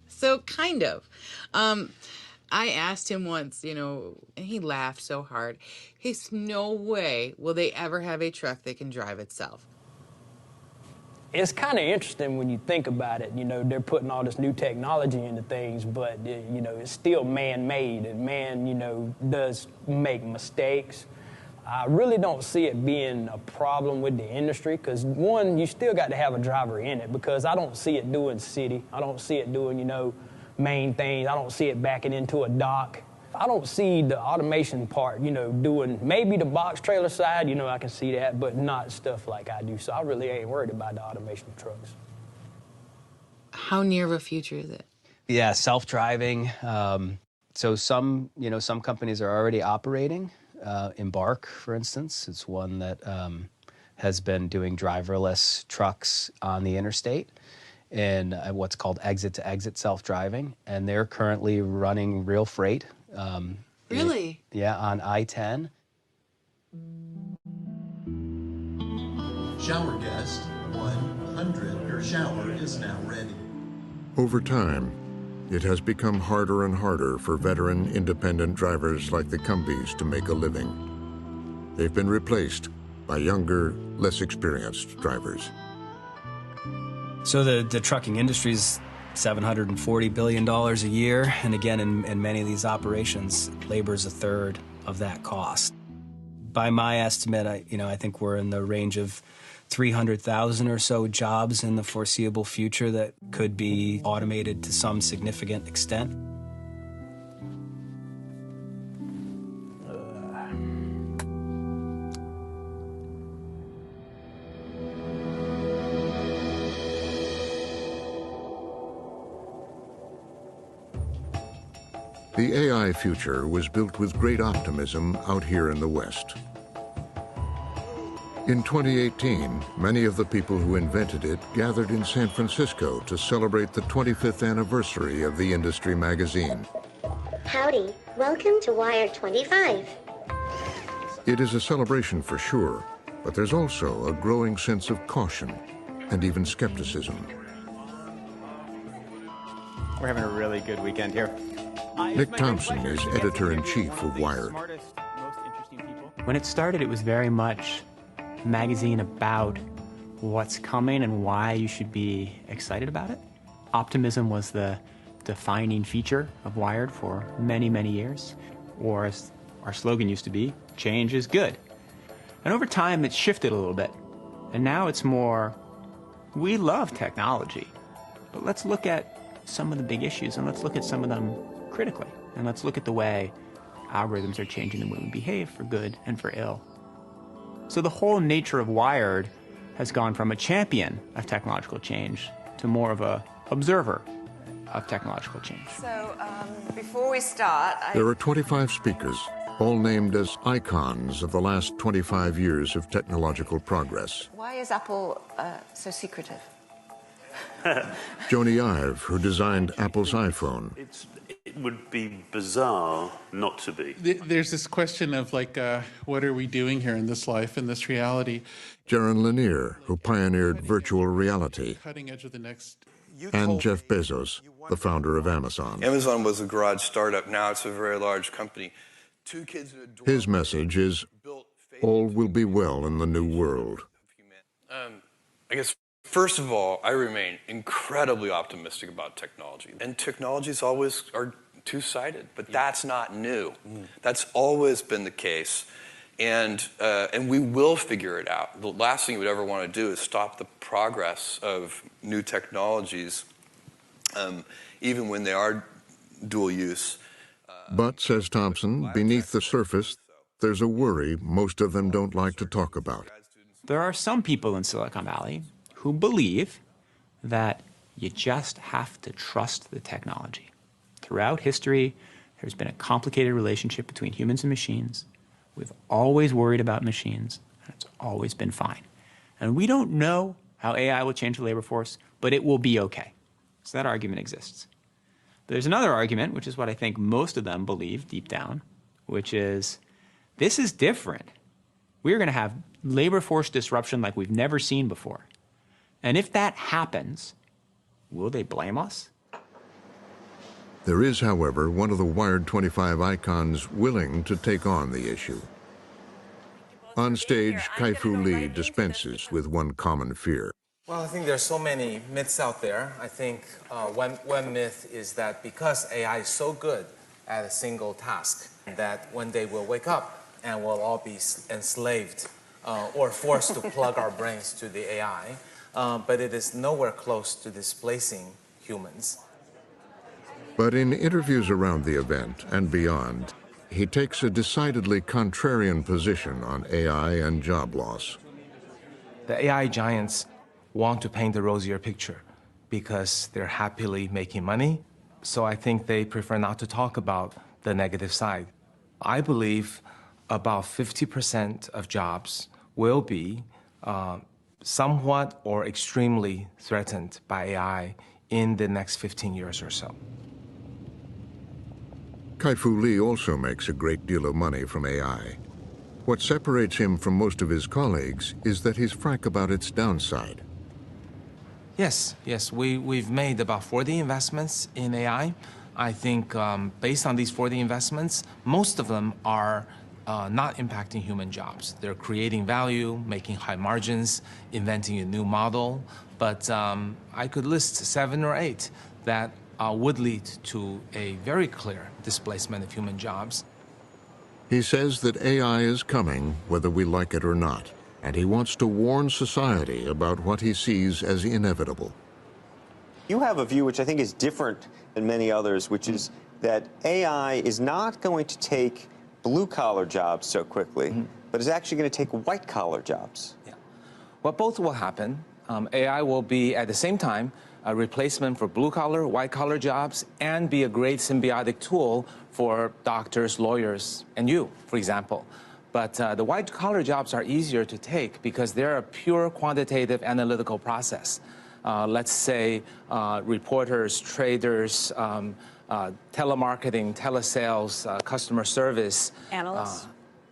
So kind of. I asked him once, and he laughed so hard. He's no way will they ever have a truck that can drive itself. It's kind of interesting when you think about it. They're putting all this new technology into things, but, it's still man-made, and man, does make mistakes. I really don't see it being a problem with the industry because, one, you still got to have a driver in it because I don't see it doing city. I don't see it doing, main things. I don't see it backing into a dock. I don't see the automation part, doing maybe the box trailer side, I can see that, but not stuff like I do. So I really ain't worried about the automation of trucks. How near of a future is it? Yeah, self-driving. So some companies are already operating. Embark, for instance, it's one that has been doing driverless trucks on the interstate in what's called exit-to-exit self-driving, and they're currently running real freight. Really? On I-10. Shower guest 100. Your shower is now ready. Over time, it has become harder and harder for veteran independent drivers like the Cumbys to make a living. They've been replaced by younger, less experienced drivers. So the trucking industry is $740 billion a year, and again, in many of these operations, labor is a third of that cost. By my estimate, I think we're in the range of 300,000 or so jobs in the foreseeable future that could be automated to some significant extent. The AI future was built with great optimism out here in the West. In 2018, many of the people who invented it gathered in San Francisco to celebrate the 25th anniversary of the industry magazine. Howdy, welcome to Wired 25. It is a celebration for sure, but there's also a growing sense of caution and even skepticism. We're having a really good weekend here. Nick Thompson is editor-in-chief of Wired. When it started, it was very much a magazine about what's coming and why you should be excited about it. Optimism was the defining feature of Wired for many, many years. Or as our slogan used to be, change is good. And over time, it's shifted a little bit. And now it's more, we love technology, but let's look at some of the big issues and let's look at some of them critically. And let's look at the way algorithms are changing the way we behave for good and for ill. So the whole nature of Wired has gone from a champion of technological change to more of a observer of technological change. So before we start, There are 25 speakers, all named as icons of the last 25 years of technological progress. why is Apple so secretive? Joni Ive, who designed Apple's iPhone. It would be bizarre not to be. There's this question of what are we doing here in this life, in this reality? Jaron Lanier, who pioneered virtual reality. Cutting edge of the next. And Jeff Bezos, the founder of Amazon. Amazon was a garage startup. Now it's a very large company. Two kids in a dorm. His message is, all will be well in the new world. I guess, first of all, I remain incredibly optimistic about technology. And technologies always are two-sided, but that's not new. That's always been the case. And we will figure it out. The last thing you would ever want to do is stop the progress of new technologies, even when they are dual use. But, says Thompson, beneath the surface, there's a worry most of them don't like to talk about. There are some people in Silicon Valley who believe that you just have to trust the technology. Throughout history, there's been a complicated relationship between humans and machines. We've always worried about machines, and it's always been fine. And we don't know how AI will change the labor force, but it will be okay. So that argument exists. But there's another argument, which is what I think most of them believe deep down, which is this is different. We're going to have labor force disruption like we've never seen before. And if that happens, will they blame us? There is, however, one of the Wired 25 icons willing to take on the issue. On stage, Kai-Fu Lee dispenses with one common fear. Well, I think there's so many myths out there. I think one myth is that because AI is so good at a single task, that one day we'll wake up and we'll all be enslaved or forced to plug our brains to the AI. But it is nowhere close to displacing humans. But in interviews around the event and beyond, he takes a decidedly contrarian position on AI and job loss. The AI giants want to paint a rosier picture because they're happily making money. So I think they prefer not to talk about the negative side. I believe about 50% of jobs will be somewhat or extremely threatened by AI in the next 15 years or so. Kai-Fu Lee also makes a great deal of money from AI. What separates him from most of his colleagues is that he's frank about its downside. Yes, we've made about 40 investments in AI. I think based on these 40 investments, most of them are not impacting human jobs. They're creating value, making high margins, inventing a new model. But I could list 7 or 8 that would lead to a very clear displacement of human jobs. He says that AI is coming, whether we like it or not, and he wants to warn society about what he sees as inevitable. You have a view which I think is different than many others, which is that AI is not going to take blue-collar jobs so quickly, but is actually going to take white-collar jobs. Yeah. Well, both will happen. AI will be, at the same time, a replacement for blue-collar, white-collar jobs, and be a great symbiotic tool for doctors, lawyers, and you, for example. But the white-collar jobs are easier to take because they're a pure quantitative analytical process. Let's say reporters, traders, telemarketing, telesales, customer service. Analysts?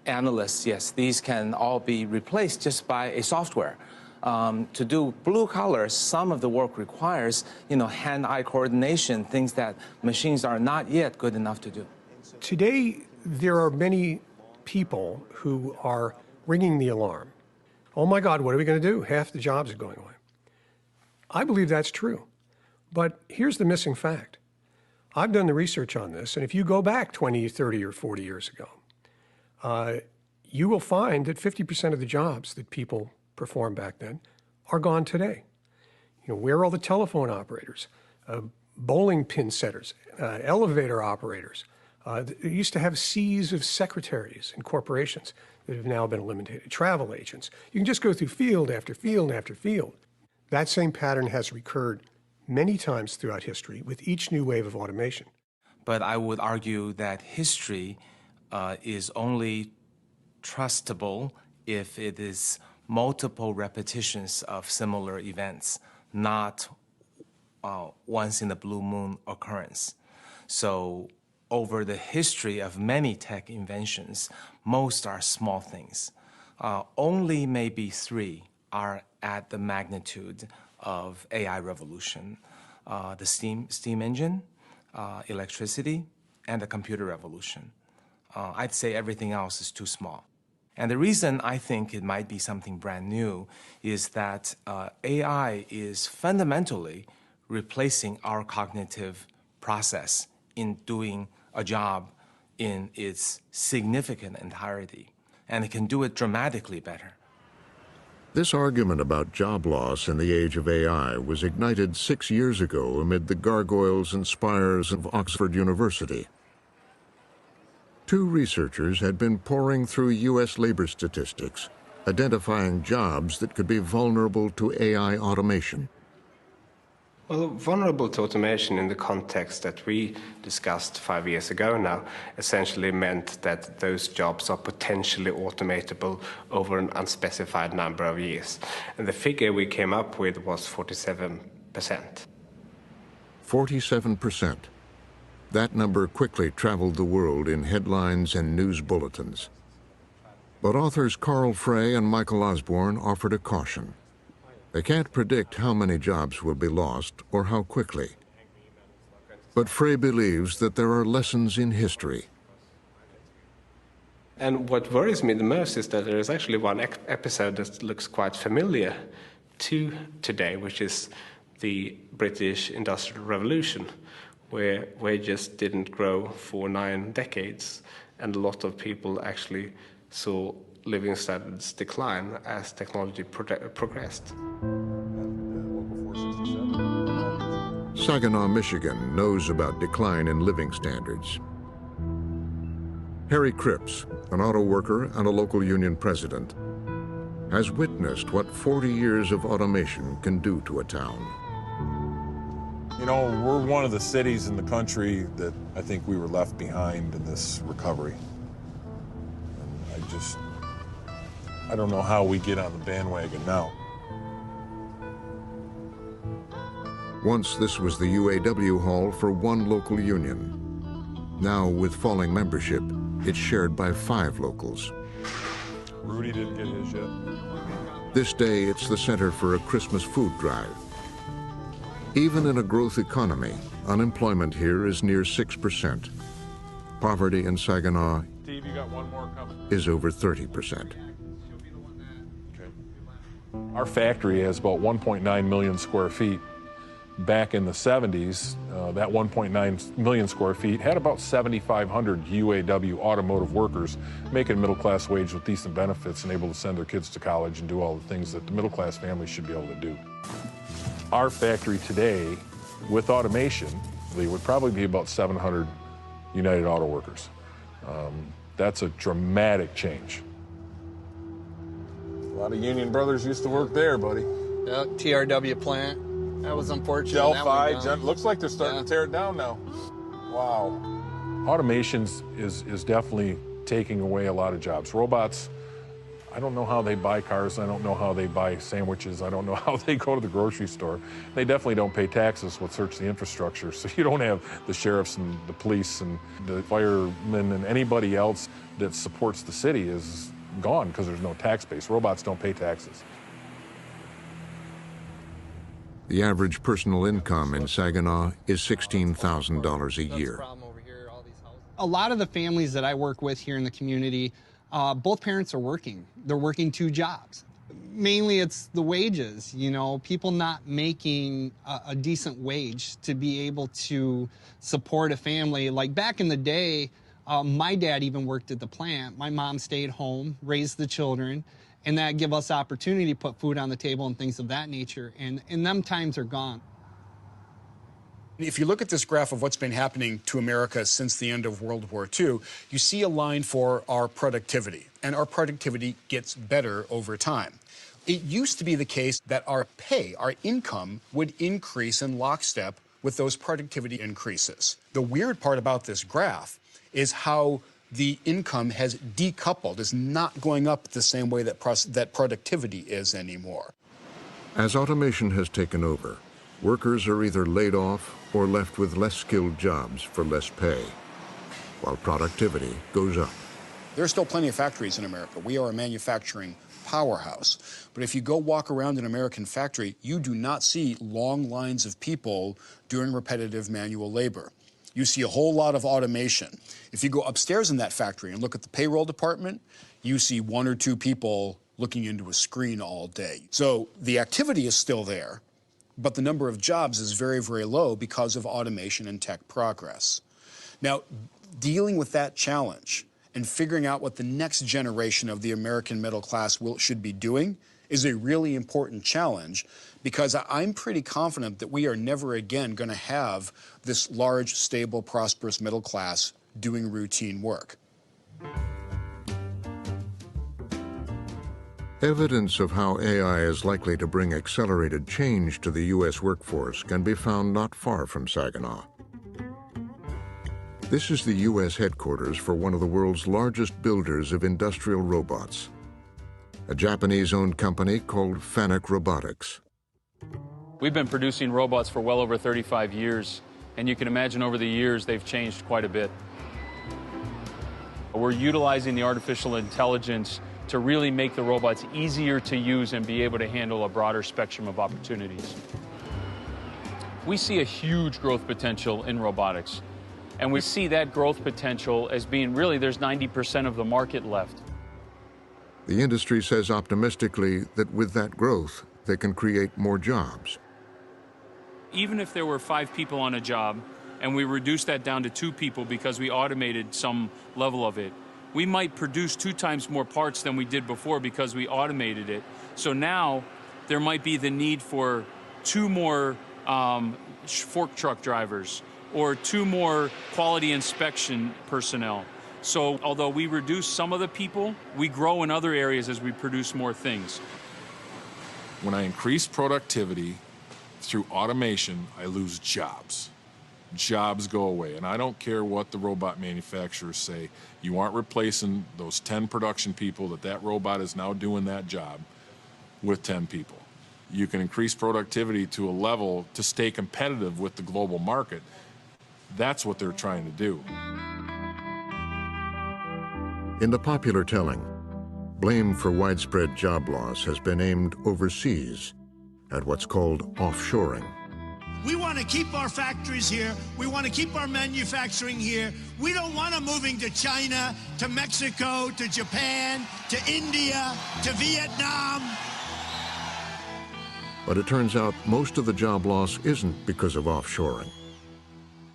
Analysts, yes. These can all be replaced just by a software. To do blue collar, some of the work requires, hand-eye coordination, things that machines are not yet good enough to do. Today, there are many people who are ringing the alarm. Oh my God, what are we going to do? Half the jobs are going away. I believe that's true. But here's the missing fact. I've done the research on this, and if you go back 20, 30, or 40 years ago, you will find that 50% of the jobs that people performed back then are gone today. Where are all the telephone operators, bowling pin setters, elevator operators? They used to have seas of secretaries in corporations that have now been eliminated, travel agents. You can just go through field after field after field. That same pattern has recurred many times throughout history with each new wave of automation. But I would argue that history is only trustable if it is multiple repetitions of similar events, not once in a blue moon occurrence. So over the history of many tech inventions, most are small things. Only maybe 3 are at the magnitude of AI revolution. The steam engine, electricity, and the computer revolution. I'd say everything else is too small. And the reason I think it might be something brand new is that AI is fundamentally replacing our cognitive process in doing a job in its significant entirety. And it can do it dramatically better. This argument about job loss in the age of AI was ignited 6 years ago amid the gargoyles and spires of Oxford University. Two researchers had been poring through U.S. labor statistics, identifying jobs that could be vulnerable to AI automation. Well, vulnerable to automation in the context that we discussed 5 years ago now essentially meant that those jobs are potentially automatable over an unspecified number of years. And the figure we came up with was 47%. 47%. That number quickly traveled the world in headlines and news bulletins. But authors Carl Frey and Michael Osborne offered a caution. They can't predict how many jobs will be lost or how quickly. But Frey believes that there are lessons in history. And what worries me the most is that there is actually one episode that looks quite familiar to today, which is the British Industrial Revolution, where wages didn't grow for 9 decades, and a lot of people actually saw living standards decline as technology progressed. Saginaw, Michigan knows about decline in living standards. Harry Cripps, an auto worker and a local union president, has witnessed what 40 years of automation can do to a town. You know, we're one of the cities in the country that I think we were left behind in this recovery. And I don't know how we get on the bandwagon now. Once this was the UAW hall for one local union. Now, with falling membership, it's shared by 5 locals. Rudy didn't get his yet. This day, it's the center for a Christmas food drive. Even in a growth economy, unemployment here is near 6%. Poverty in Saginaw Steve, you got one more coming. is over 30%. Our factory has about 1.9 million square feet. Back in the 70s, that 1.9 million square feet had about 7,500 UAW automotive workers making a middle-class wage with decent benefits and able to send their kids to college and do all the things that the middle-class family should be able to do. Our factory today, with automation, would probably be about 700 United Auto Workers. That's a dramatic change. A lot of union brothers used to work there, buddy. Yeah, TRW plant. That was unfortunate. Delphi, looks like they're starting to tear it down now. Wow. Automation is definitely taking away a lot of jobs. Robots, I don't know how they buy cars. I don't know how they buy sandwiches. I don't know how they go to the grocery store. They definitely don't pay taxes with search the infrastructure. So you don't have the sheriffs and the police and the firemen and anybody else that supports the city is gone because there's no tax base. Robots don't pay taxes. The average personal income in Saginaw is $16,000 a year. A lot of the families that I work with here in the community, both parents are working. They're working 2 jobs. Mainly it's the wages, you know, people not making a decent wage to be able to support a family. Like back in the day, my dad even worked at the plant. My mom stayed home, raised the children, and that give us opportunity to put food on the table and things of that nature. And them times are gone. If you look at this graph of what's been happening to America since the end of World War II, you see a line for our productivity, and our productivity gets better over time. It used to be the case that our pay, our income, would increase in lockstep with those productivity increases. The weird part about this graph is how the income has decoupled, is not going up the same way that productivity is anymore. As automation has taken over, workers are either laid off or left with less skilled jobs for less pay, while productivity goes up. There are still plenty of factories in America. We are a manufacturing powerhouse. But if you go walk around an American factory, you do not see long lines of people doing repetitive manual labor. You see a whole lot of automation. If you go upstairs in that factory and look at the payroll department, you see 1 or 2 people looking into a screen all day. So the activity is still there, but the number of jobs is very, very low because of automation and tech progress. Now, dealing with that challenge and figuring out what the next generation of the American middle class should be doing is a really important challenge, because I'm pretty confident that we are never again going to have this large, stable, prosperous middle class doing routine work. Evidence of how AI is likely to bring accelerated change to the U.S. workforce can be found not far from Saginaw. This is the U.S. headquarters for one of the world's largest builders of industrial robots, a Japanese-owned company called Fanuc Robotics. We've been producing robots for well over 35 years, and you can imagine over the years they've changed quite a bit. We're utilizing the artificial intelligence to really make the robots easier to use and be able to handle a broader spectrum of opportunities. We see a huge growth potential in robotics, and we see that growth potential as being really there's 90% of the market left. The industry says optimistically that with that growth, they can create more jobs. Even if there were 5 people on a job, and we reduced that down to 2 people because we automated some level of it, we might produce 2 times more parts than we did before because we automated it. So now there might be the need for 2 more fork truck drivers or 2 more quality inspection personnel. So although we reduce some of the people, we grow in other areas as we produce more things. When I increase productivity through automation, I lose jobs. Jobs go away, and I don't care what the robot manufacturers say. You aren't replacing those 10 production people that robot is now doing that job with 10 people. You can increase productivity to a level to stay competitive with the global market. That's what they're trying to do. In the popular telling, blame for widespread job loss has been aimed overseas at what's called offshoring. We want to keep our factories here. We want to keep our manufacturing here. We don't want them moving to China, to Mexico, to Japan, to India, to Vietnam. But it turns out most of the job loss isn't because of offshoring.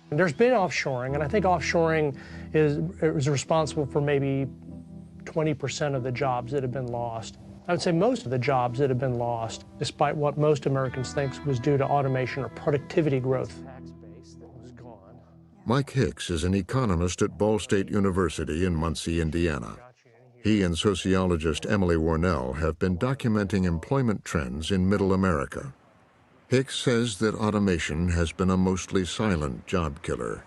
There's been offshoring, and I think offshoring is responsible for maybe 20% of the jobs that have been lost. I would say most of the jobs that have been lost, despite what most Americans think was due to automation or productivity growth. Mike Hicks is an economist at Ball State University in Muncie, Indiana. He and sociologist Emily Warnell have been documenting employment trends in Middle America. Hicks says that automation has been a mostly silent job killer,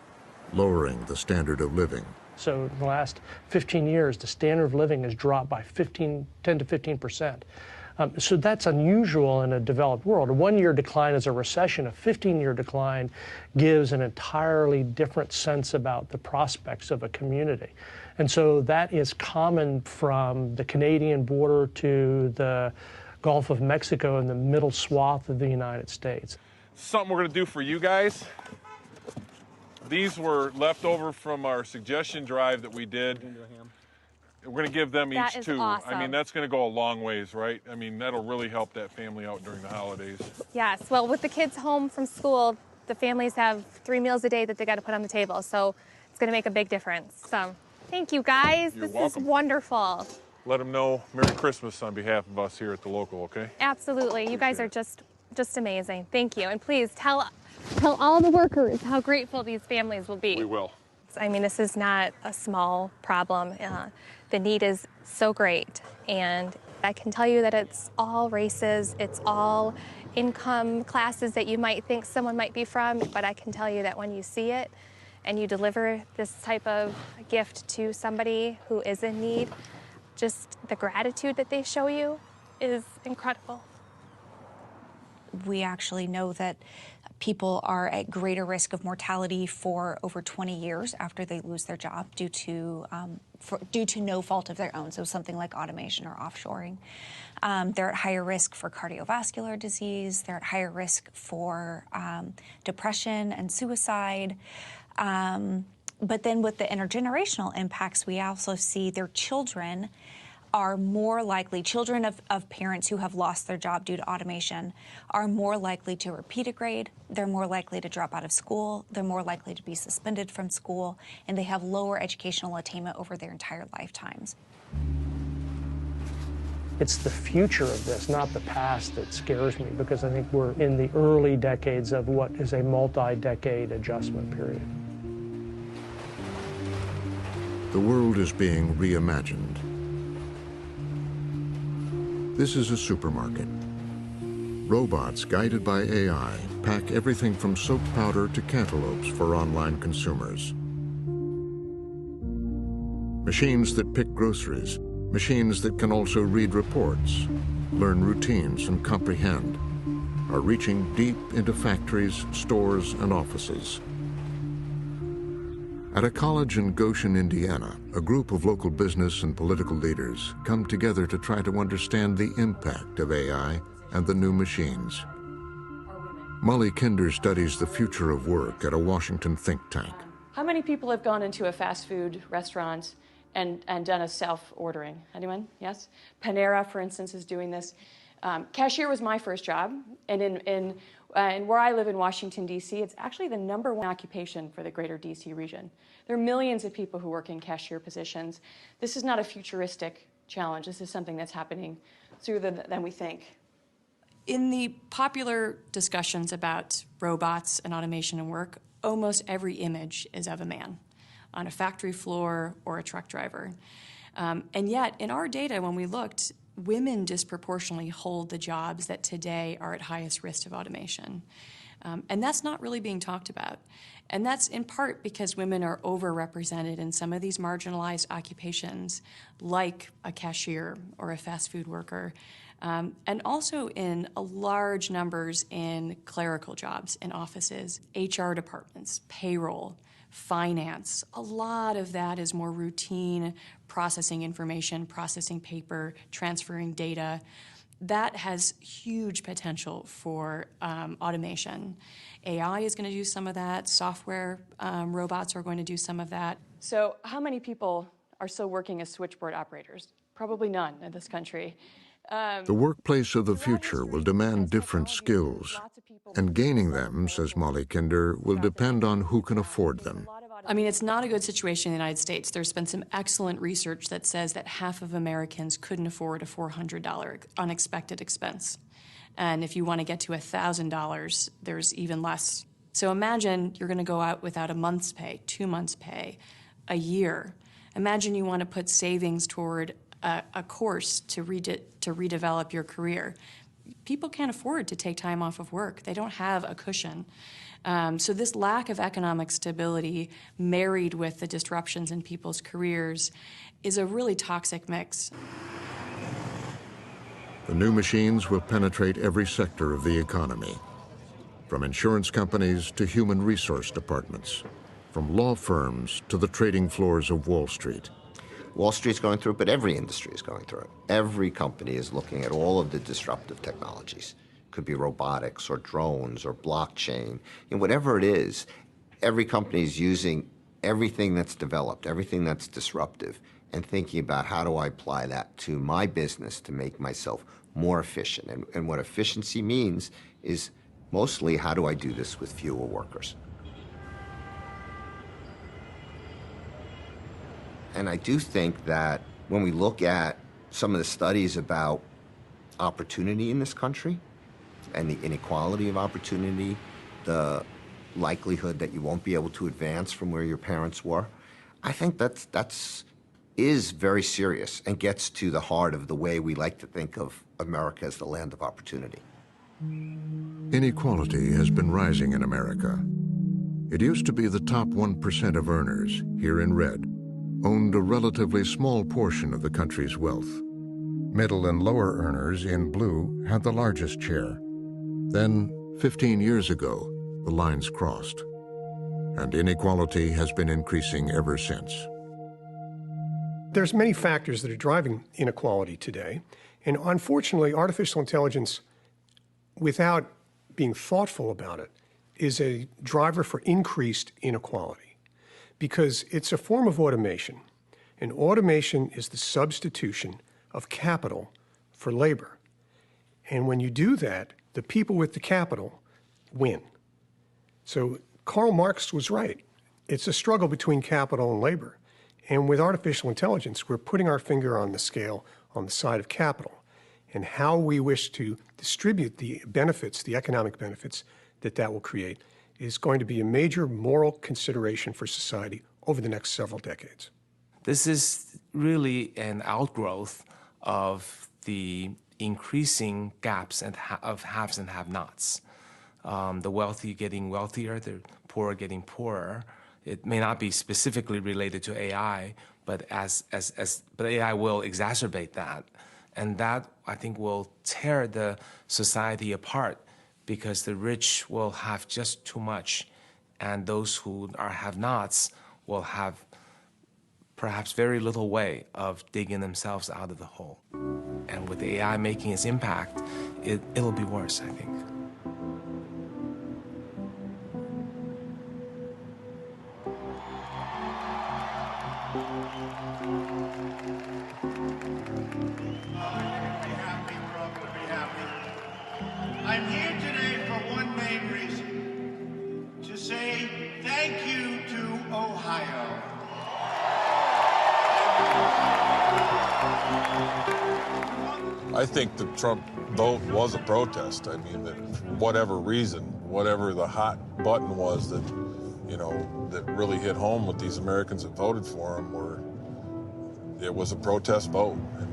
lowering the standard of living. So in the last 15 years, the standard of living has dropped by 10 to 15%. So that's unusual in a developed world. A 1-year decline is a recession. A 15-year decline gives an entirely different sense about the prospects of a community. And so that is common from the Canadian border to the Gulf of Mexico and the middle swath of the United States. Something we're going to do for you guys. These were left over from our suggestion drive that we did. We're going to give them each 2. Awesome. I mean, that's going to go a long ways, right? I mean, that'll really help that family out during the holidays. Yes, well, with the kids home from school, the families have 3 meals a day that they got to put on the table, so it's going to make a big difference. So, thank you guys. You're this welcome. is wonderful. Let them know Merry Christmas on behalf of us here at the local, okay? Absolutely. You guys are just amazing. Thank you. And please tell all the workers how grateful these families will be. We will. I mean, this is not a small problem. The need is so great. And I can tell you that it's all races, it's all income classes that you might think someone might be from, but I can tell you that when you see it and you deliver this type of gift to somebody who is in need, just the gratitude that they show you is incredible. We actually know that people are at greater risk of mortality for over 20 years after they lose their job due to no fault of their own, so something like automation or offshoring. They're at higher risk for cardiovascular disease. They're at higher risk for depression and suicide. But then with the intergenerational impacts, we also see their children are more likely, children of parents who have lost their job due to automation are more likely to repeat a grade, they're more likely to drop out of school, they're more likely to be suspended from school, and they have lower educational attainment over their entire lifetimes. It's the future of this, not the past, that scares me, because I think we're in the early decades of what is a multi-decade adjustment period. The world is being reimagined. This is a supermarket. Robots guided by AI pack everything from soap powder to cantaloupes for online consumers. Machines that pick groceries, machines that can also read reports, learn routines, and comprehend, are reaching deep into factories, stores, and offices. At a college in Goshen, Indiana, a group of local business and political leaders come together to try to understand the impact of AI and the new machines. Molly Kinder studies the future of work at a Washington think tank. How many people have gone into a fast food restaurant and done a self-ordering? Anyone? Yes? Panera, for instance, is doing this. Cashier was my first job, and where I live in Washington, D.C., it's actually the #1 occupation for the greater D.C. region. There are millions of people who work in cashier positions. This is not a futuristic challenge. This is something that's happening sooner than we think. In the popular discussions about robots and automation and work, almost every image is of a man on a factory floor or a truck driver. And yet, in our data, when we looked, women disproportionately hold the jobs that today are at highest risk of automation. And that's not really being talked about. And that's in part because women are overrepresented in some of these marginalized occupations, like a cashier or a fast food worker, and also in large numbers in clerical jobs in offices, HR departments, payroll, finance. A lot of that is more routine processing information, processing paper, transferring data. That has huge potential for automation. AI is going to do some of that. Software robots are going to do some of that. So how many people are still working as switchboard operators? Probably none in this country. The workplace of the future will demand different skills, and gaining them, says Molly Kinder, will depend on who can afford them. I mean, it's not a good situation in the United States. There's been some excellent research that says that half of Americans couldn't afford a $400 unexpected expense. And if you want to get to $1,000, there's even less. So imagine you're going to go out without a month's pay, 2 months' pay, a year. Imagine you want to put savings toward a course to redevelop your career. People can't afford to take time off of work. They don't have a cushion. So this lack of economic stability married with the disruptions in people's careers is a really toxic mix. The new machines will penetrate every sector of the economy, from insurance companies to human resource departments, from law firms to the trading floors of Wall Street. Wall Street's going through it, but every industry is going through it. Every company is looking at all of the disruptive technologies. Could be robotics or drones or blockchain, and whatever it is, every company is using everything that's developed, everything that's disruptive, and thinking about how do I apply that to my business to make myself more efficient. And what efficiency means is mostly how do I do this with fewer workers. And I do think that when we look at some of the studies about opportunity in this country and the inequality of opportunity, the likelihood that you won't be able to advance from where your parents were, I think that's very serious and gets to the heart of the way we like to think of America as the land of opportunity. Inequality has been rising in America. It used to be the top 1% of earners, here in red, owned a relatively small portion of the country's wealth. Middle and lower earners, in blue, had the largest share. Then, 15 years ago, the lines crossed, and inequality has been increasing ever since. There's many factors that are driving inequality today, and unfortunately, artificial intelligence, without being thoughtful about it, is a driver for increased inequality. Because it's a form of automation, and automation is the substitution of capital for labor. And when you do that, the people with the capital win. So Karl Marx was right. It's a struggle between capital and labor. And with artificial intelligence, we're putting our finger on the scale on the side of capital and how we wish to distribute the benefits, the economic benefits that will create is going to be a major moral consideration for society over the next several decades. This is really an outgrowth of the increasing gaps of haves and have-nots. The wealthy getting wealthier, the poor getting poorer. It may not be specifically related to AI, but but AI will exacerbate that, and that I think will tear the society apart, because the rich will have just too much, and those who are have-nots will have perhaps very little way of digging themselves out of the hole. And with AI making its impact, it'll be worse, I think. I'm here today for one main reason, to say thank you to Ohio. I think the Trump vote was a protest. I mean, that for whatever reason, whatever the hot button was that, you know, that really hit home with these Americans that voted for him, it was a protest vote. And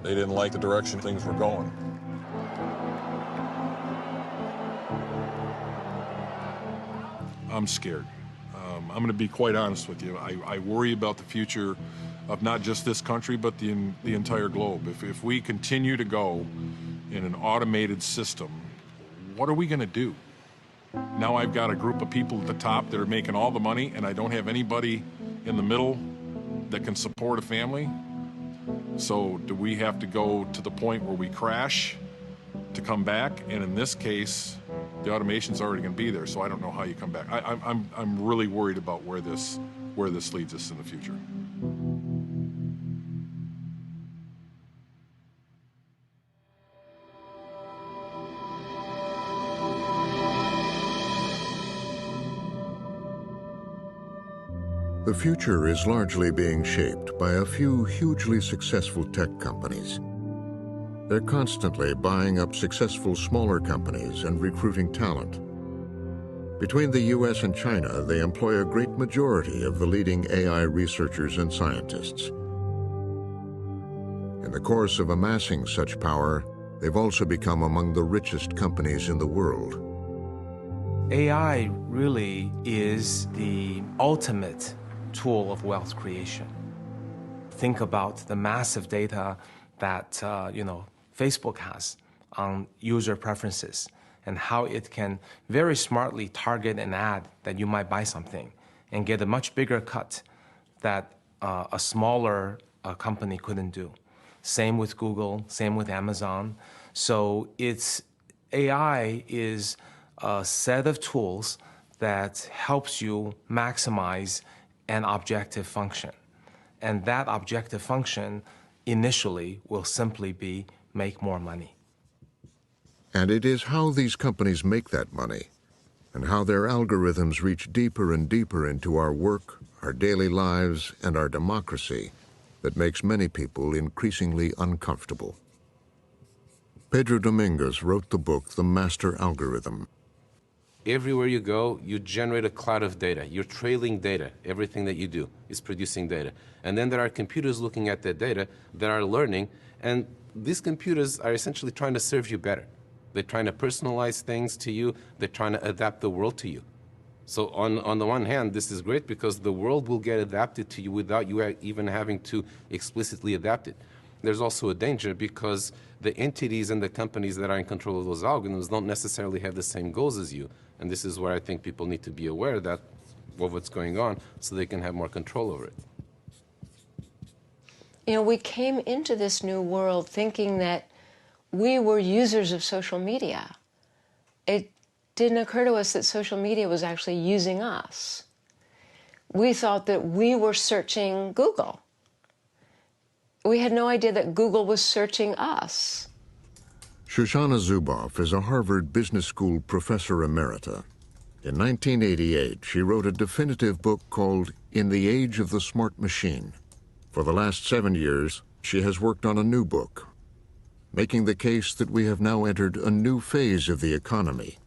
they didn't like the direction things were going. I'm scared. I'm going to be quite honest with you. I worry about the future of not just this country, but the entire globe. If we continue to go in an automated system, what are we going to do? Now I've got a group of people at the top that are making all the money, and I don't have anybody in the middle that can support a family. So do we have to go to the point where we crash to come back? And in this case, the automation's already going to be there, so I don't know how you come back. I'm really worried about where this leads us in the future. The future is largely being shaped by a few hugely successful tech companies. They're constantly buying up successful smaller companies and recruiting talent. Between the US and China, they employ a great majority of the leading AI researchers and scientists. In the course of amassing such power, they've also become among the richest companies in the world. AI really is the ultimate tool of wealth creation. Think about the massive data that Facebook has on user preferences and how it can very smartly target an ad that you might buy something and get a much bigger cut that a smaller company couldn't do. Same with Google, same with Amazon. So AI is a set of tools that helps you maximize an objective function. And that objective function initially will simply be make more money. And it is how these companies make that money and how their algorithms reach deeper and deeper into our work, our daily lives, and our democracy that makes many people increasingly uncomfortable. Pedro Domingos wrote the book, The Master Algorithm. Everywhere you go, you generate a cloud of data. You're trailing data. Everything that you do is producing data. And then there are computers looking at that data that are learning, and these computers are essentially trying to serve you better. They're trying to personalize things to you. They're trying to adapt the world to you. So on the one hand, this is great because the world will get adapted to you without you even having to explicitly adapt it. There's also a danger because the entities and the companies that are in control of those algorithms don't necessarily have the same goals as you. And this is where I think people need to be aware of what's going on so they can have more control over it. You know, we came into this new world thinking that we were users of social media. It didn't occur to us that social media was actually using us. We thought that we were searching Google. We had no idea that Google was searching us. Shoshana Zuboff is a Harvard Business School professor emerita. In 1988, she wrote a definitive book called In the Age of the Smart Machine. For the last 7 years, she has worked on a new book, making the case that we have now entered a new phase of the economy,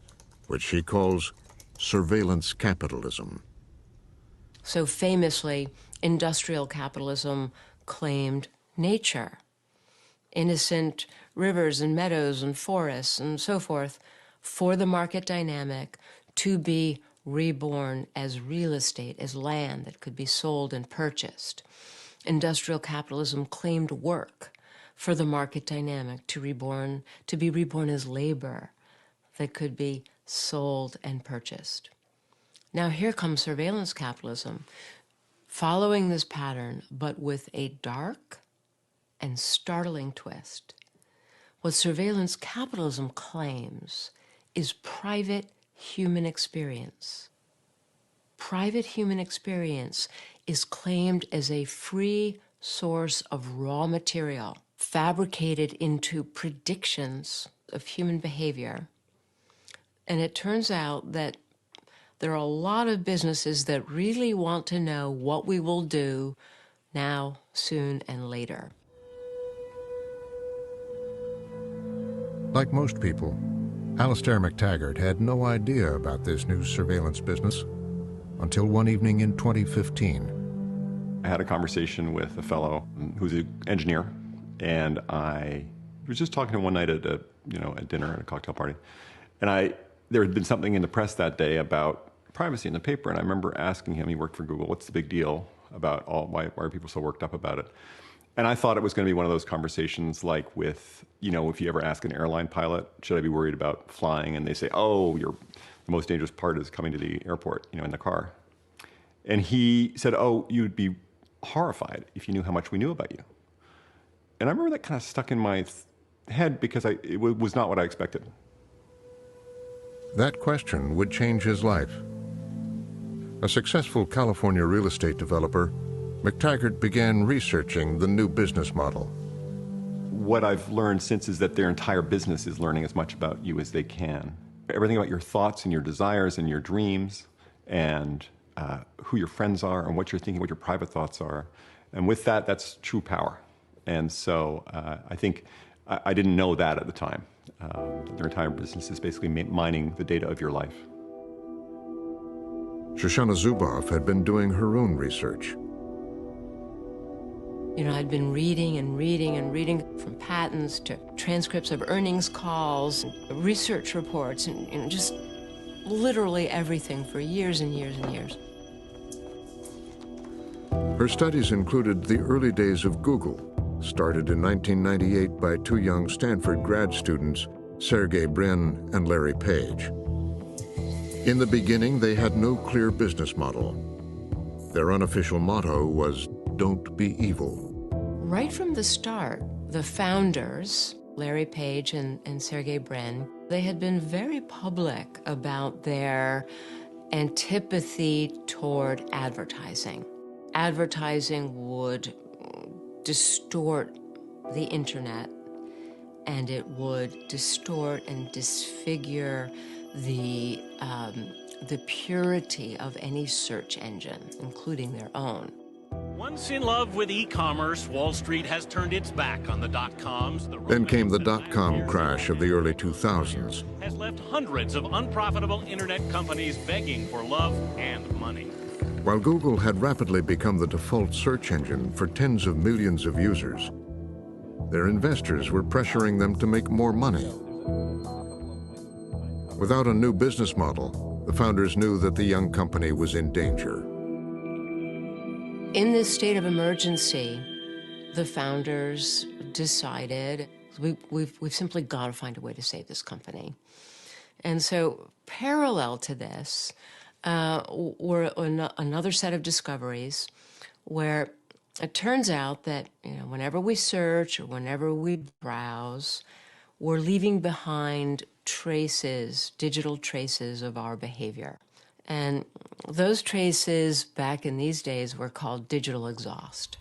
which she calls surveillance capitalism. So famously, industrial capitalism claimed nature. innocent rivers and meadows and forests and so forth, for the market dynamic to be reborn as real estate, as land that could be sold and purchased. Industrial capitalism claimed work for the market dynamic to be reborn as labor that could be sold and purchased. Now here comes surveillance capitalism, following this pattern, but with a dark and startling twist. What surveillance capitalism claims is private human experience. Private human experience is claimed as a free source of raw material, fabricated into predictions of human behavior. And it turns out that there are a lot of businesses that really want to know what we will do now, soon, and later. Like most people, Alastair McTaggart had no idea about this new surveillance business until one evening in 2015. I had a conversation with a fellow who's an engineer, and I was just talking to him one night at dinner at a cocktail party, and there had been something in the press that day about privacy in the paper, and I remember asking him, he worked for Google, what's the big deal about why are people so worked up about it? And I thought it was going to be one of those conversations like with, if you ever ask an airline pilot, should I be worried about flying? And they say, oh, the most dangerous part is coming to the airport, in the car. And he said, oh, you'd be horrified if you knew how much we knew about you. And I remember that kind of stuck in my head because it was not what I expected. That question would change his life. A successful California real estate developer, McTaggart began researching the new business model. What I've learned since is that their entire business is learning as much about you as they can. Everything about your thoughts and your desires and your dreams and who your friends are and what you're thinking, what your private thoughts are. And with that, that's true power. And so I think I didn't know that at the time. Their entire business is basically mining the data of your life. Shoshana Zuboff had been doing her own research. I'd been reading and reading and reading, from patents to transcripts of earnings calls, research reports, and just literally everything for years and years and years. Her studies included the early days of Google, started in 1998 by two young Stanford grad students, Sergey Brin and Larry Page. In the beginning, they had no clear business model. Their unofficial motto was, "Don't be evil." Right from the start, the founders, Larry Page and Sergey Brin, they had been very public about their antipathy toward advertising. Advertising would distort the internet, and it would distort and disfigure the purity of any search engine, including their own. Once in love with e-commerce, Wall Street has turned its back on the dot-coms. Then came the dot-com crash of the early 2000s. Has left hundreds of unprofitable internet companies begging for love and money. While Google had rapidly become the default search engine for tens of millions of users, their investors were pressuring them to make more money. Without a new business model, the founders knew that the young company was in danger. In this state of emergency, the founders decided we've simply got to find a way to save this company. And so parallel to this were another set of discoveries where it turns out that whenever we search or whenever we browse, we're leaving behind traces, digital traces of our behavior. And those traces back in these days were called digital exhaust.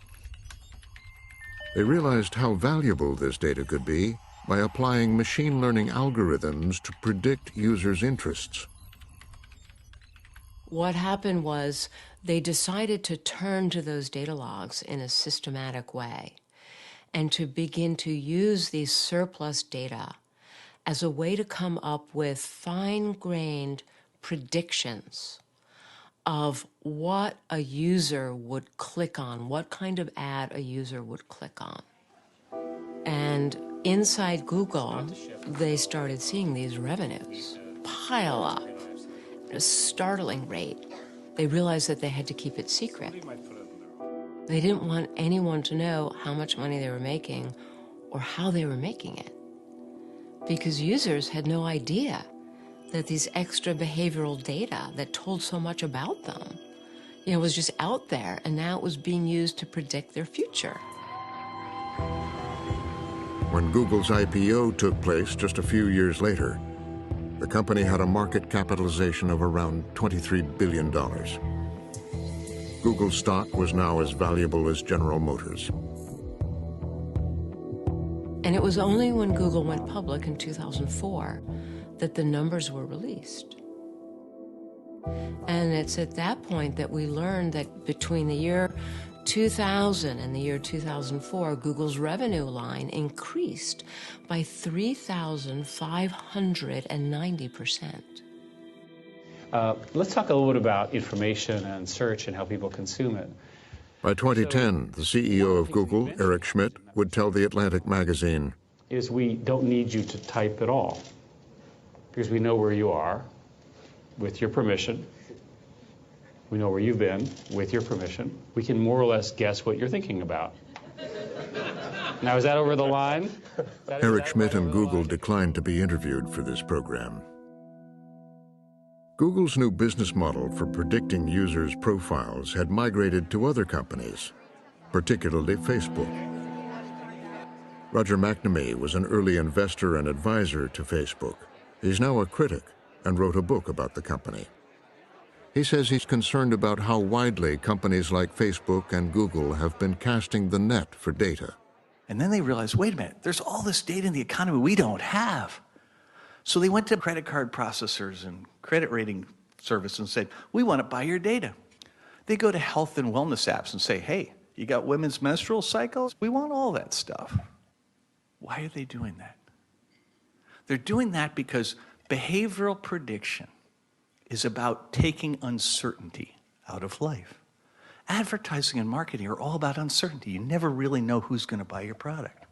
They realized how valuable this data could be by applying machine learning algorithms to predict users' interests. What happened was they decided to turn to those data logs in a systematic way and to begin to use these surplus data as a way to come up with fine-grained predictions of what a user would click on, what kind of ad a user would click on. And inside Google, they started seeing these revenues pile up at a startling rate. They realized that they had to keep it secret. They didn't want anyone to know how much money they were making or how they were making it, because users had no idea that these extra behavioral data that told so much about them, was just out there, and now it was being used to predict their future. When Google's IPO took place just a few years later, the company had a market capitalization of around $23 billion. Google's stock was now as valuable as General Motors. And it was only when Google went public in 2004 that the numbers were released. And it's at that point that we learned that between the year 2000 and the year 2004, Google's revenue line increased by 3,590%. Let's talk a little bit about information and search and how people consume it. By 2010, the CEO of Google, Eric Schmidt, would tell The Atlantic magazine, is we don't need you to type at all, because we know where you are with your permission. We know where you've been with your permission. We can more or less guess what you're thinking about. Now, is that over the line? Eric Schmidt and Google declined to be interviewed for this program. Google's new business model for predicting users' profiles had migrated to other companies, particularly Facebook. Roger McNamee was an early investor and advisor to Facebook. He's now a critic and wrote a book about the company. He says he's concerned about how widely companies like Facebook and Google have been casting the net for data. And then they realized, wait a minute, there's all this data in the economy we don't have. So they went to credit card processors and credit rating services and said, we want to buy your data. They go to health and wellness apps and say, hey, you got women's menstrual cycles? We want all that stuff. Why are they doing that? They're doing that because behavioral prediction is about taking uncertainty out of life. Advertising and marketing are all about uncertainty. You never really know who's going to buy your product.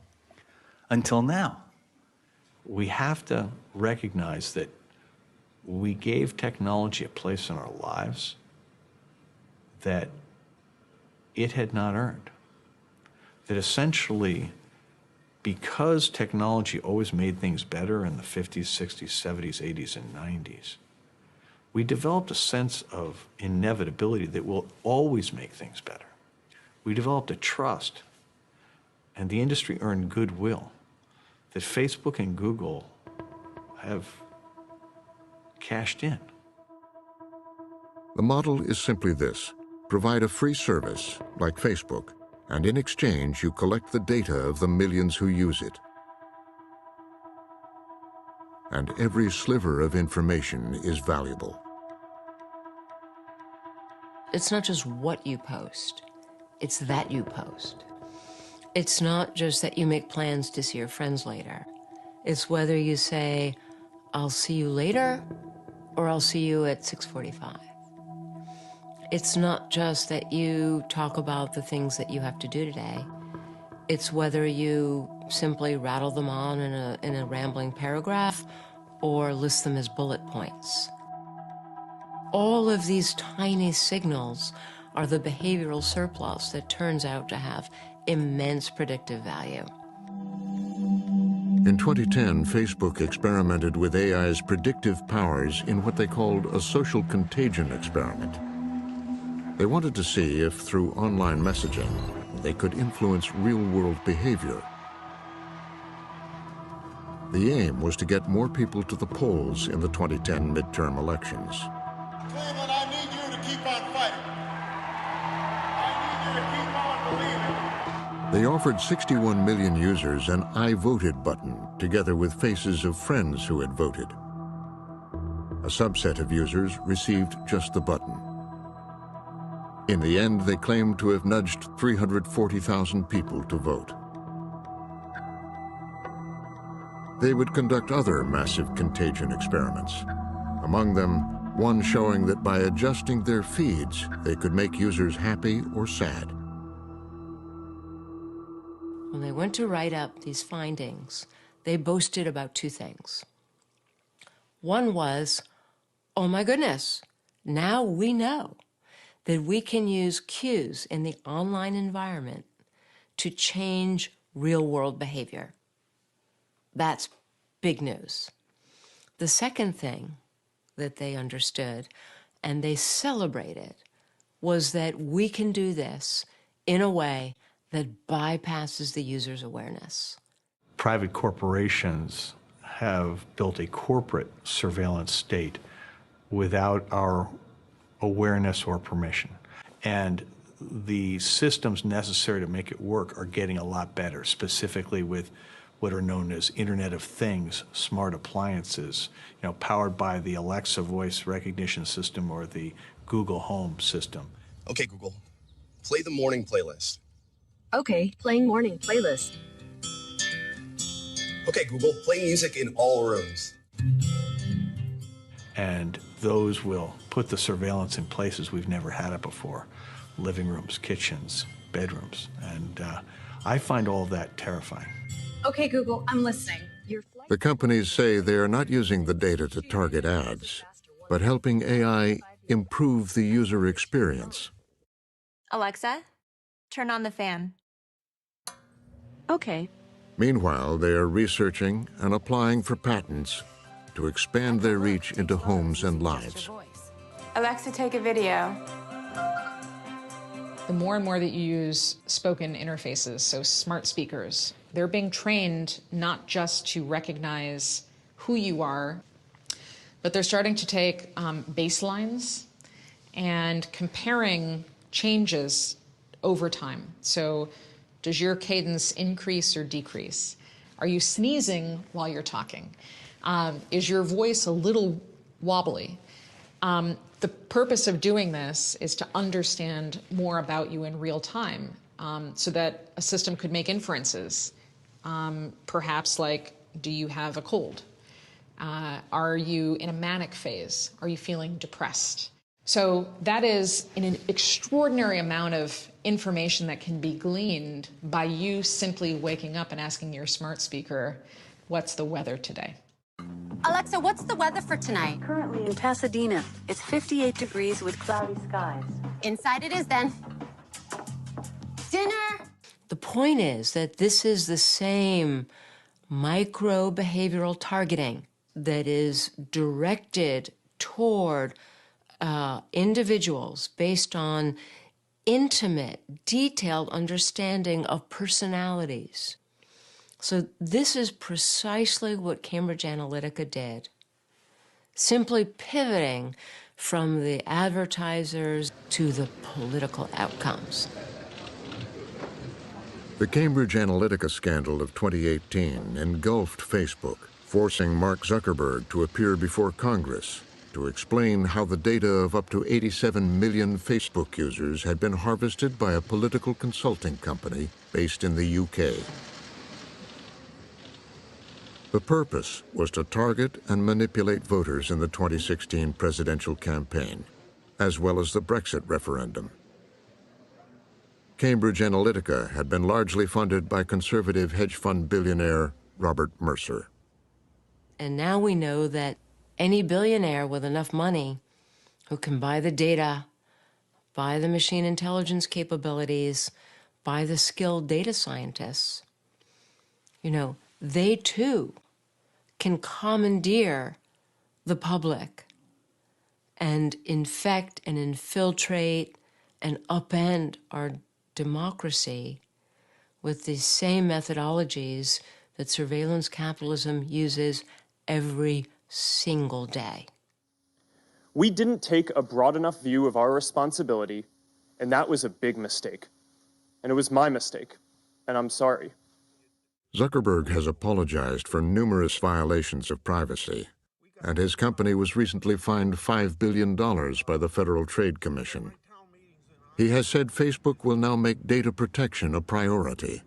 Until now. We have to recognize that we gave technology a place in our lives that it had not earned. That essentially, because technology always made things better in the 50s, 60s, 70s, 80s, and 90s, we developed a sense of inevitability that will always make things better. We developed a trust, and the industry earned goodwill that Facebook and Google have cashed in. The model is simply this: provide a free service, like Facebook, and in exchange you collect the data of the millions who use it. And every sliver of information is valuable. It's not just what you post, it's that you post. It's not just that you make plans to see your friends later. It's whether you say, I'll see you later, or I'll see you at 6:45. It's not just that you talk about the things that you have to do today. It's whether you simply rattle them on in a rambling paragraph or list them as bullet points. All of these tiny signals are the behavioral surplus that turns out to have immense predictive value. In 2010, Facebook experimented with AI's predictive powers in what they called a social contagion experiment. They wanted to see if, through online messaging, they could influence real-world behavior. The aim was to get more people to the polls in the 2010 midterm elections. Cleveland, I need you to keep on fighting. I need you to keep on believing. They offered 61 million users an I voted button, together with faces of friends who had voted. A subset of users received just the button. In the end, they claimed to have nudged 340,000 people to vote. They would conduct other massive contagion experiments. Among them, one showing that by adjusting their feeds, they could make users happy or sad. when they went to write up these findings, they boasted about two things. One was, oh my goodness, now we know that we can use cues in the online environment to change real-world behavior. That's big news. The second thing that they understood and they celebrated was that we can do this in a way that bypasses the user's awareness. Private corporations have built a corporate surveillance state without our awareness or permission. And the systems necessary to make it work are getting a lot better, specifically with what are known as Internet of Things, smart appliances, powered by the Alexa voice recognition system or the Google Home system. Okay, Google, play the morning playlist. Okay, playing morning playlist. Okay, Google, play music in all rooms. And those will put the surveillance in places we've never had it before. Living rooms, kitchens, bedrooms. And I find all of that terrifying. Okay, Google, I'm listening. The companies say they are not using the data to target ads, but helping AI improve the user experience. Alexa, turn on the fan. Okay. Meanwhile, they are researching and applying for patents to expand their reach into homes and lives. Alexa, take a video. The more and more that you use spoken interfaces, so smart speakers, they're being trained not just to recognize who you are, but they're starting to take baselines and comparing changes over time. So does your cadence increase or decrease? Are you sneezing while you're talking? Is your voice a little wobbly? The purpose of doing this is to understand more about you in real time so that a system could make inferences. Perhaps like, do you have a cold? Are you in a manic phase? Are you feeling depressed? So that is an extraordinary amount of information that can be gleaned by you simply waking up and asking your smart speaker, what's the weather today? Alexa, what's the weather for tonight? Currently in Pasadena, it's 58 degrees with cloudy skies. Inside it is then. Dinner! The point is that this is the same micro-behavioral targeting that is directed toward individuals based on intimate, detailed understanding of personalities. So this is precisely what Cambridge Analytica did, simply pivoting from the advertisers to the political outcomes. The Cambridge Analytica scandal of 2018 engulfed Facebook, forcing Mark Zuckerberg to appear before Congress to explain how the data of up to 87 million Facebook users had been harvested by a political consulting company based in the UK. The purpose was to target and manipulate voters in the 2016 presidential campaign, as well as the Brexit referendum. Cambridge Analytica had been largely funded by conservative hedge fund billionaire Robert Mercer. And now we know that any billionaire with enough money who can buy the data, buy the machine intelligence capabilities, buy the skilled data scientists, they too can commandeer the public and infect and infiltrate and upend our democracy with the same methodologies that surveillance capitalism uses every single day. We didn't take a broad enough view of our responsibility, and that was a big mistake. And it was my mistake, and I'm sorry. Zuckerberg has apologized for numerous violations of privacy, and his company was recently fined $5 billion by the Federal Trade Commission. He has said Facebook will now make data protection a priority,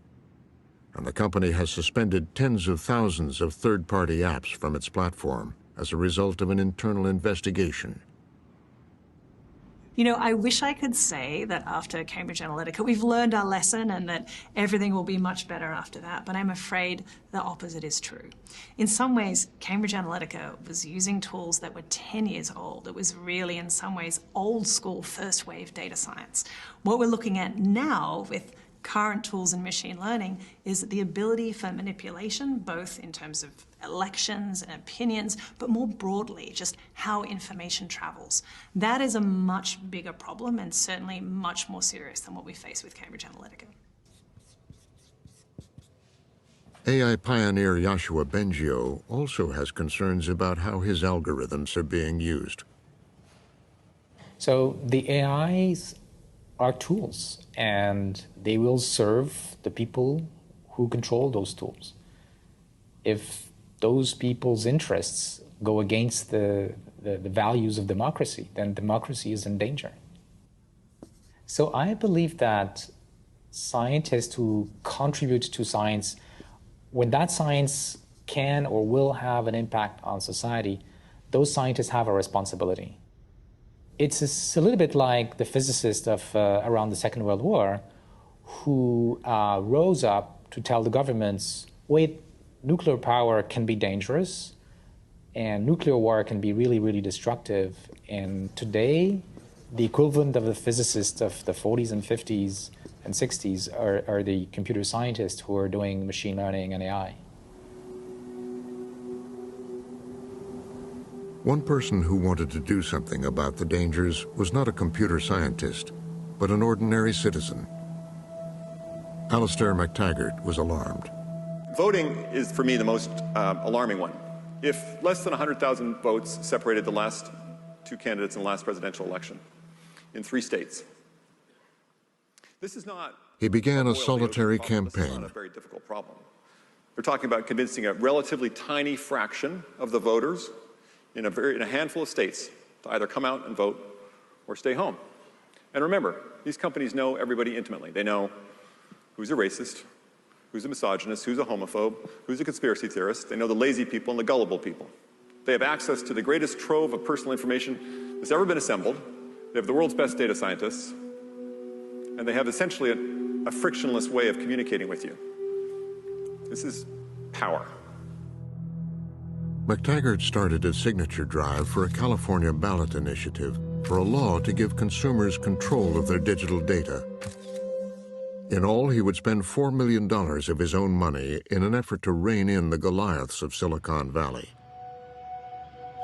and the company has suspended tens of thousands of third-party apps from its platform as a result of an internal investigation. You know, I wish I could say that after Cambridge Analytica, we've learned our lesson and that everything will be much better after that, but I'm afraid the opposite is true. In some ways, Cambridge Analytica was using tools that were 10 years old. It was really, in some ways, old school first wave data science. What we're looking at now with current tools in machine learning is the ability for manipulation, both in terms of elections and opinions, but more broadly, just how information travels. That is a much bigger problem and certainly much more serious than what we face with Cambridge Analytica. AI pioneer Yoshua Bengio also has concerns about how his algorithms are being used. So the AIs are tools, and they will serve the people who control those tools. If those people's interests go against the values of democracy, then democracy is in danger. So I believe that scientists who contribute to science, when that science can or will have an impact on society, those scientists have a responsibility. It's a little bit like the physicists of around the Second World War who rose up to tell the governments, wait, nuclear power can be dangerous and nuclear war can be really, really destructive. And today, the equivalent of the physicists of the 40s and 50s and 60s are the computer scientists who are doing machine learning and AI. One person who wanted to do something about the dangers was not a computer scientist, but an ordinary citizen. Alistair McTaggart was alarmed. Voting is, for me, the most alarming one. If less than 100,000 votes separated the last two candidates in the last presidential election in 3 states, this is not... He began a solitary campaign. This is not a very difficult problem. We're talking about convincing a relatively tiny fraction of the voters in a handful of states to either come out and vote or stay home. And remember, these companies know everybody intimately. They know who's a racist, who's a misogynist, who's a homophobe, who's a conspiracy theorist. They know the lazy people and the gullible people. They have access to the greatest trove of personal information that's ever been assembled. They have the world's best data scientists. And they have essentially a frictionless way of communicating with you. This is power. McTaggart started a signature drive for a California ballot initiative for a law to give consumers control of their digital data. In all, he would spend $4 million of his own money in an effort to rein in the Goliaths of Silicon Valley.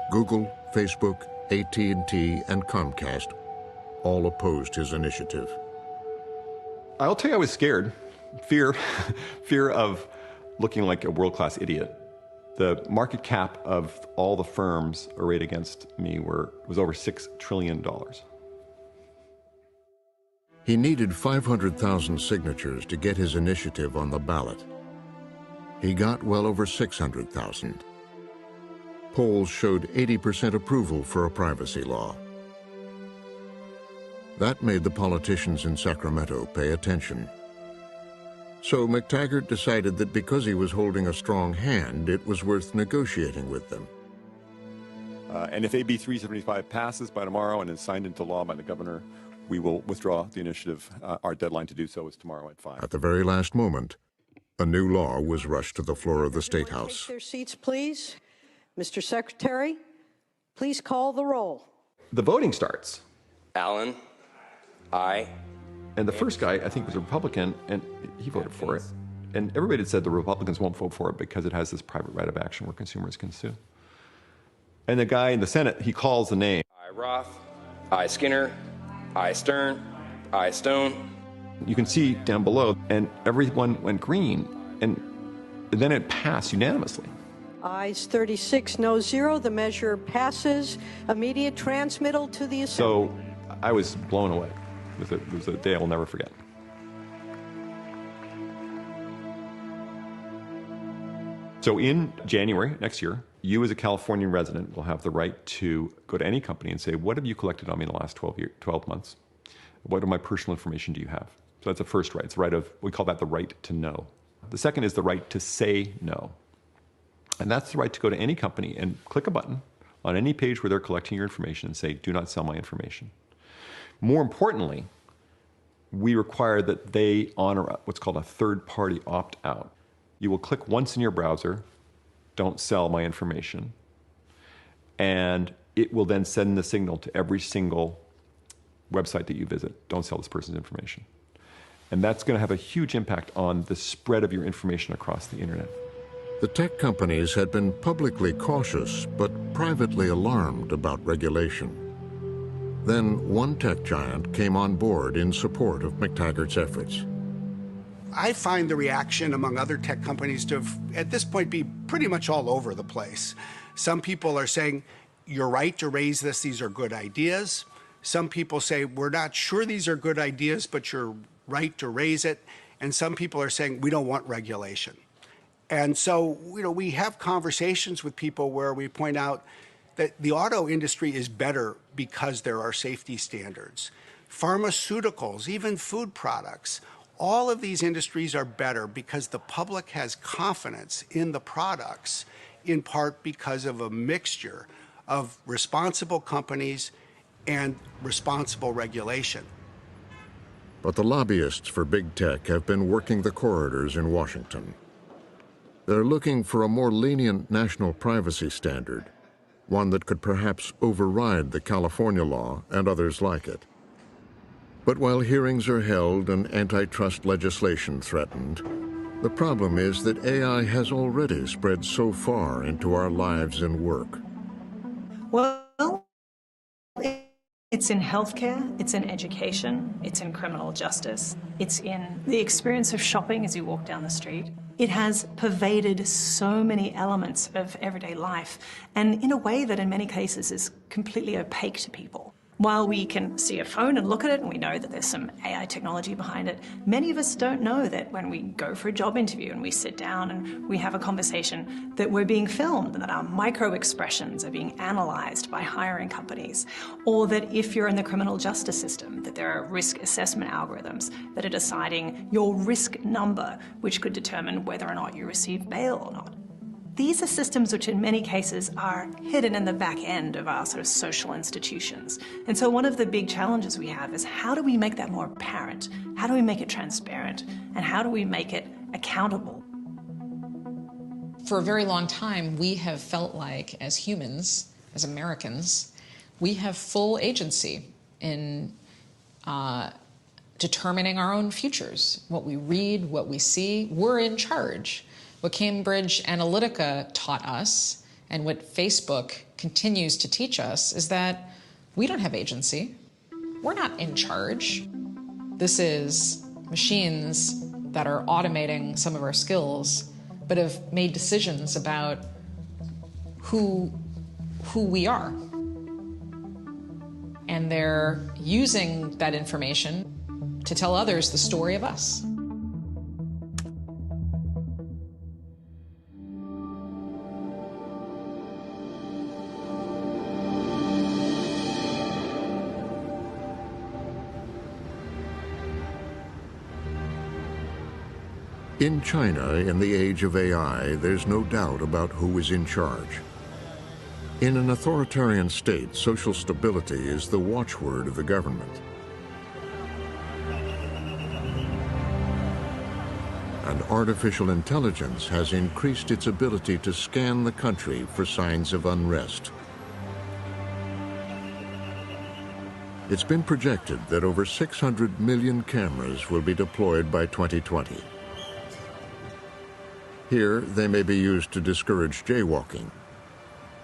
Google, Facebook, AT&T, and Comcast all opposed his initiative. I'll tell you I was scared. Fear of looking like a world-class idiot. The market cap of all the firms arrayed against me was over $6 trillion. He needed 500,000 signatures to get his initiative on the ballot. He got well over 600,000. Polls showed 80% approval for a privacy law. That made the politicians in Sacramento pay attention. So McTaggart decided that because he was holding a strong hand, it was worth negotiating with them. And if AB 375 passes by tomorrow and is signed into law by the governor, we will withdraw the initiative. Our deadline to do so is tomorrow at 5. At the very last moment, a new law was rushed to the floor of the State House. Take their seats, please. Mr. Secretary, please call the roll. The voting starts. Allen, aye. And the first guy, I think, was a Republican, and he voted for it. And everybody had said the Republicans won't vote for it because it has this private right of action where consumers can sue. And the guy in the Senate, he calls the name. Aye Roth, aye Skinner, aye Stern, aye Stone. You can see down below, and everyone went green, and then it passed unanimously. Ayes 36, no 0. The measure passes. Immediate transmittal to the Assembly. So I was blown away. It was a day I will never forget. So in January next year, you as a Californian resident will have the right to go to any company and say, what have you collected on me in the last 12 months? What of my personal information do you have? So that's the first right. It's the right of, we call that the right to know. The second is the right to say no. And that's the right to go to any company and click a button on any page where they're collecting your information and say, do not sell my information. More importantly, we require that they honor what's called a third-party opt-out. You will click once in your browser, don't sell my information, and it will then send the signal to every single website that you visit. Don't sell this person's information. And that's going to have a huge impact on the spread of your information across the internet. The tech companies had been publicly cautious, but privately alarmed about regulation. Then one tech giant came on board in support of McTaggart's efforts. I find the reaction among other tech companies to, at this point, be pretty much all over the place. Some people are saying, you're right to raise this, these are good ideas. Some people say, we're not sure these are good ideas, but you're right to raise it. And some people are saying, we don't want regulation. And so, we have conversations with people where we point out that the auto industry is better because there are safety standards. Pharmaceuticals, even food products, all of these industries are better because the public has confidence in the products, in part because of a mixture of responsible companies and responsible regulation. But the lobbyists for big tech have been working the corridors in Washington. They're looking for a more lenient national privacy standard, one that could perhaps override the California law and others like it. But while hearings are held and antitrust legislation threatened, the problem is that AI has already spread so far into our lives and work. Well, it's in healthcare, it's in education, it's in criminal justice, it's in the experience of shopping as you walk down the street. It has pervaded so many elements of everyday life, and in a way that in many cases is completely opaque to people. While we can see a phone and look at it and we know that there's some AI technology behind it, many of us don't know that when we go for a job interview and we sit down and we have a conversation that we're being filmed and that our micro expressions are being analyzed by hiring companies. Or that if you're in the criminal justice system, that there are risk assessment algorithms that are deciding your risk number, which could determine whether or not you receive bail or not. These are systems which in many cases are hidden in the back end of our sort of social institutions. And so one of the big challenges we have is how do we make that more apparent? How do we make it transparent? And how do we make it accountable? For a very long time, we have felt like, as humans, as Americans, we have full agency in determining our own futures. What we read, what we see, we're in charge. What Cambridge Analytica taught us, and what Facebook continues to teach us, is that we don't have agency. We're not in charge. This is machines that are automating some of our skills, but have made decisions about who we are. And they're using that information to tell others the story of us. In China, in the age of AI, there's no doubt about who is in charge. In an authoritarian state, social stability is the watchword of the government. And artificial intelligence has increased its ability to scan the country for signs of unrest. It's been projected that over 600 million cameras will be deployed by 2020. Here, they may be used to discourage jaywalking,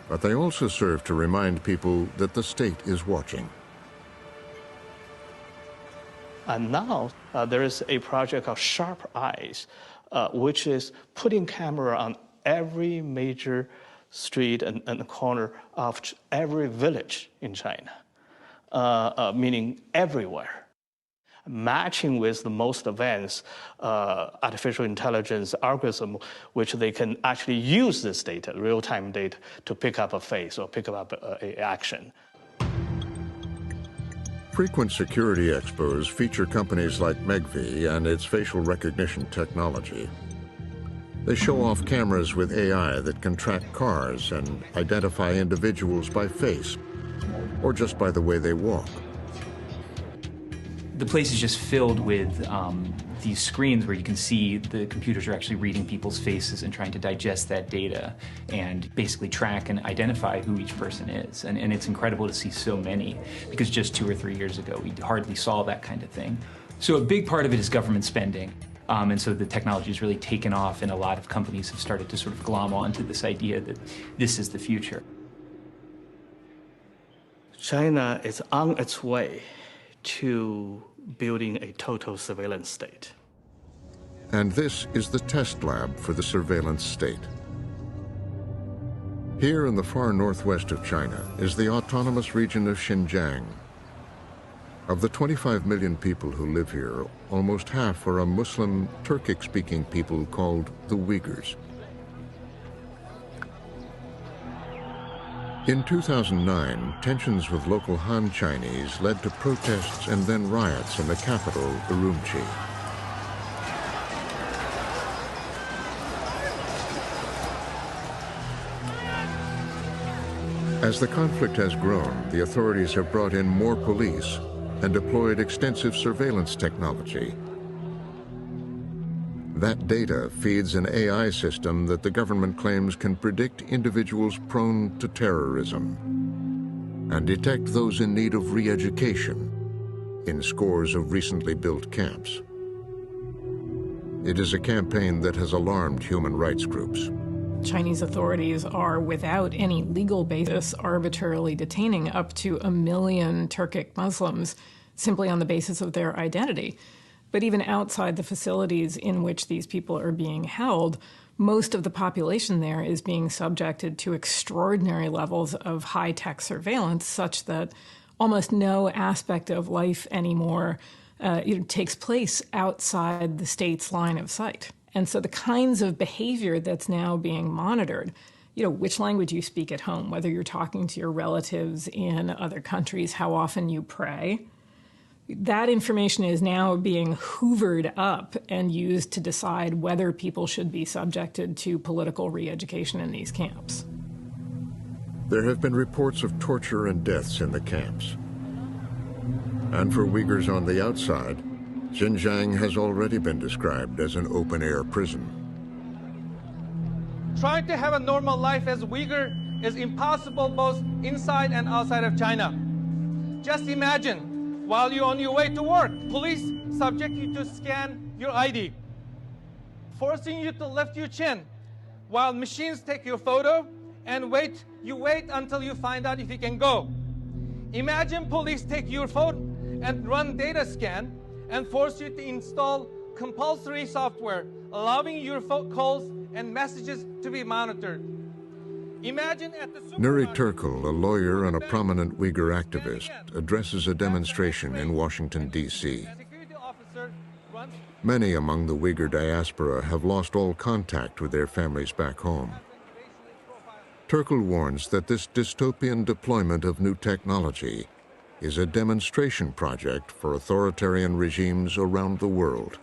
but they also serve to remind people that the state is watching. And now there is a project called Sharp Eyes, which is putting camera on every major street and corner of every village in China, meaning everywhere. Matching with the most advanced artificial intelligence algorithm, which they can actually use this data, real-time data, to pick up a face or pick up an action. Frequent security expos feature companies like Megvii and its facial recognition technology. They show off cameras with AI that can track cars and identify individuals by face, or just by the way they walk. The place is just filled with these screens where you can see the computers are actually reading people's faces and trying to digest that data and basically track and identify who each person is. And it's incredible to see so many, because just 2 or 3 years ago, we hardly saw that kind of thing. So a big part of it is government spending. And so the technology has really taken off, and a lot of companies have started to sort of glom onto this idea that this is the future. China is on its way to building a total surveillance state. And this is the test lab for the surveillance state. Here in the far northwest of China is the autonomous region of Xinjiang. Of the 25 million people who live here, almost half are a Muslim, Turkic-speaking people called the Uyghurs. In 2009, tensions with local Han Chinese led to protests and then riots in the capital, Urumqi. As the conflict has grown, the authorities have brought in more police and deployed extensive surveillance technology. That data feeds an AI system that the government claims can predict individuals prone to terrorism and detect those in need of re-education in scores of recently built camps. It is a campaign that has alarmed human rights groups. Chinese authorities are, without any legal basis, arbitrarily detaining up to 1 million Turkic Muslims simply on the basis of their identity. But even outside the facilities in which these people are being held, most of the population there is being subjected to extraordinary levels of high-tech surveillance, such that almost no aspect of life anymore takes place outside the state's line of sight. And so the kinds of behavior that's now being monitored, which language you speak at home, whether you're talking to your relatives in other countries, how often you pray, that information is now being hoovered up and used to decide whether people should be subjected to political re-education in these camps. There have been reports of torture and deaths in the camps. And for Uyghurs on the outside, Xinjiang has already been described as an open-air prison. Trying to have a normal life as Uyghur is impossible both inside and outside of China. Just imagine, while you're on your way to work, police subject you to scan your ID, forcing you to lift your chin, while machines take your photo and you wait until you find out if you can go. Imagine police take your phone and run data scan and force you to install compulsory software, allowing your calls and messages to be monitored. Imagine at the Nuri Turkel, a lawyer and a prominent Uyghur activist, addresses a demonstration in Washington, D.C. Many among the Uyghur diaspora have lost all contact with their families back home. Turkel warns that this dystopian deployment of new technology is a demonstration project for authoritarian regimes around the world.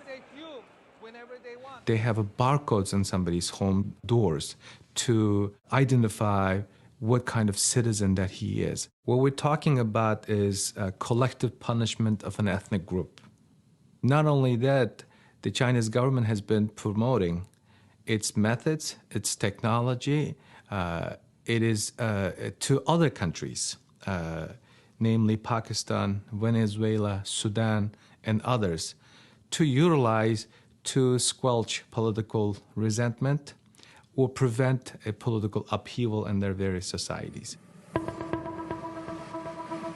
They have barcodes on somebody's home doors to identify what kind of citizen that he is. What we're talking about is a collective punishment of an ethnic group. Not only that, the Chinese government has been promoting its methods, its technology, it is to other countries, namely Pakistan, Venezuela, Sudan, and others, to utilize to squelch political resentment or prevent a political upheaval in their various societies.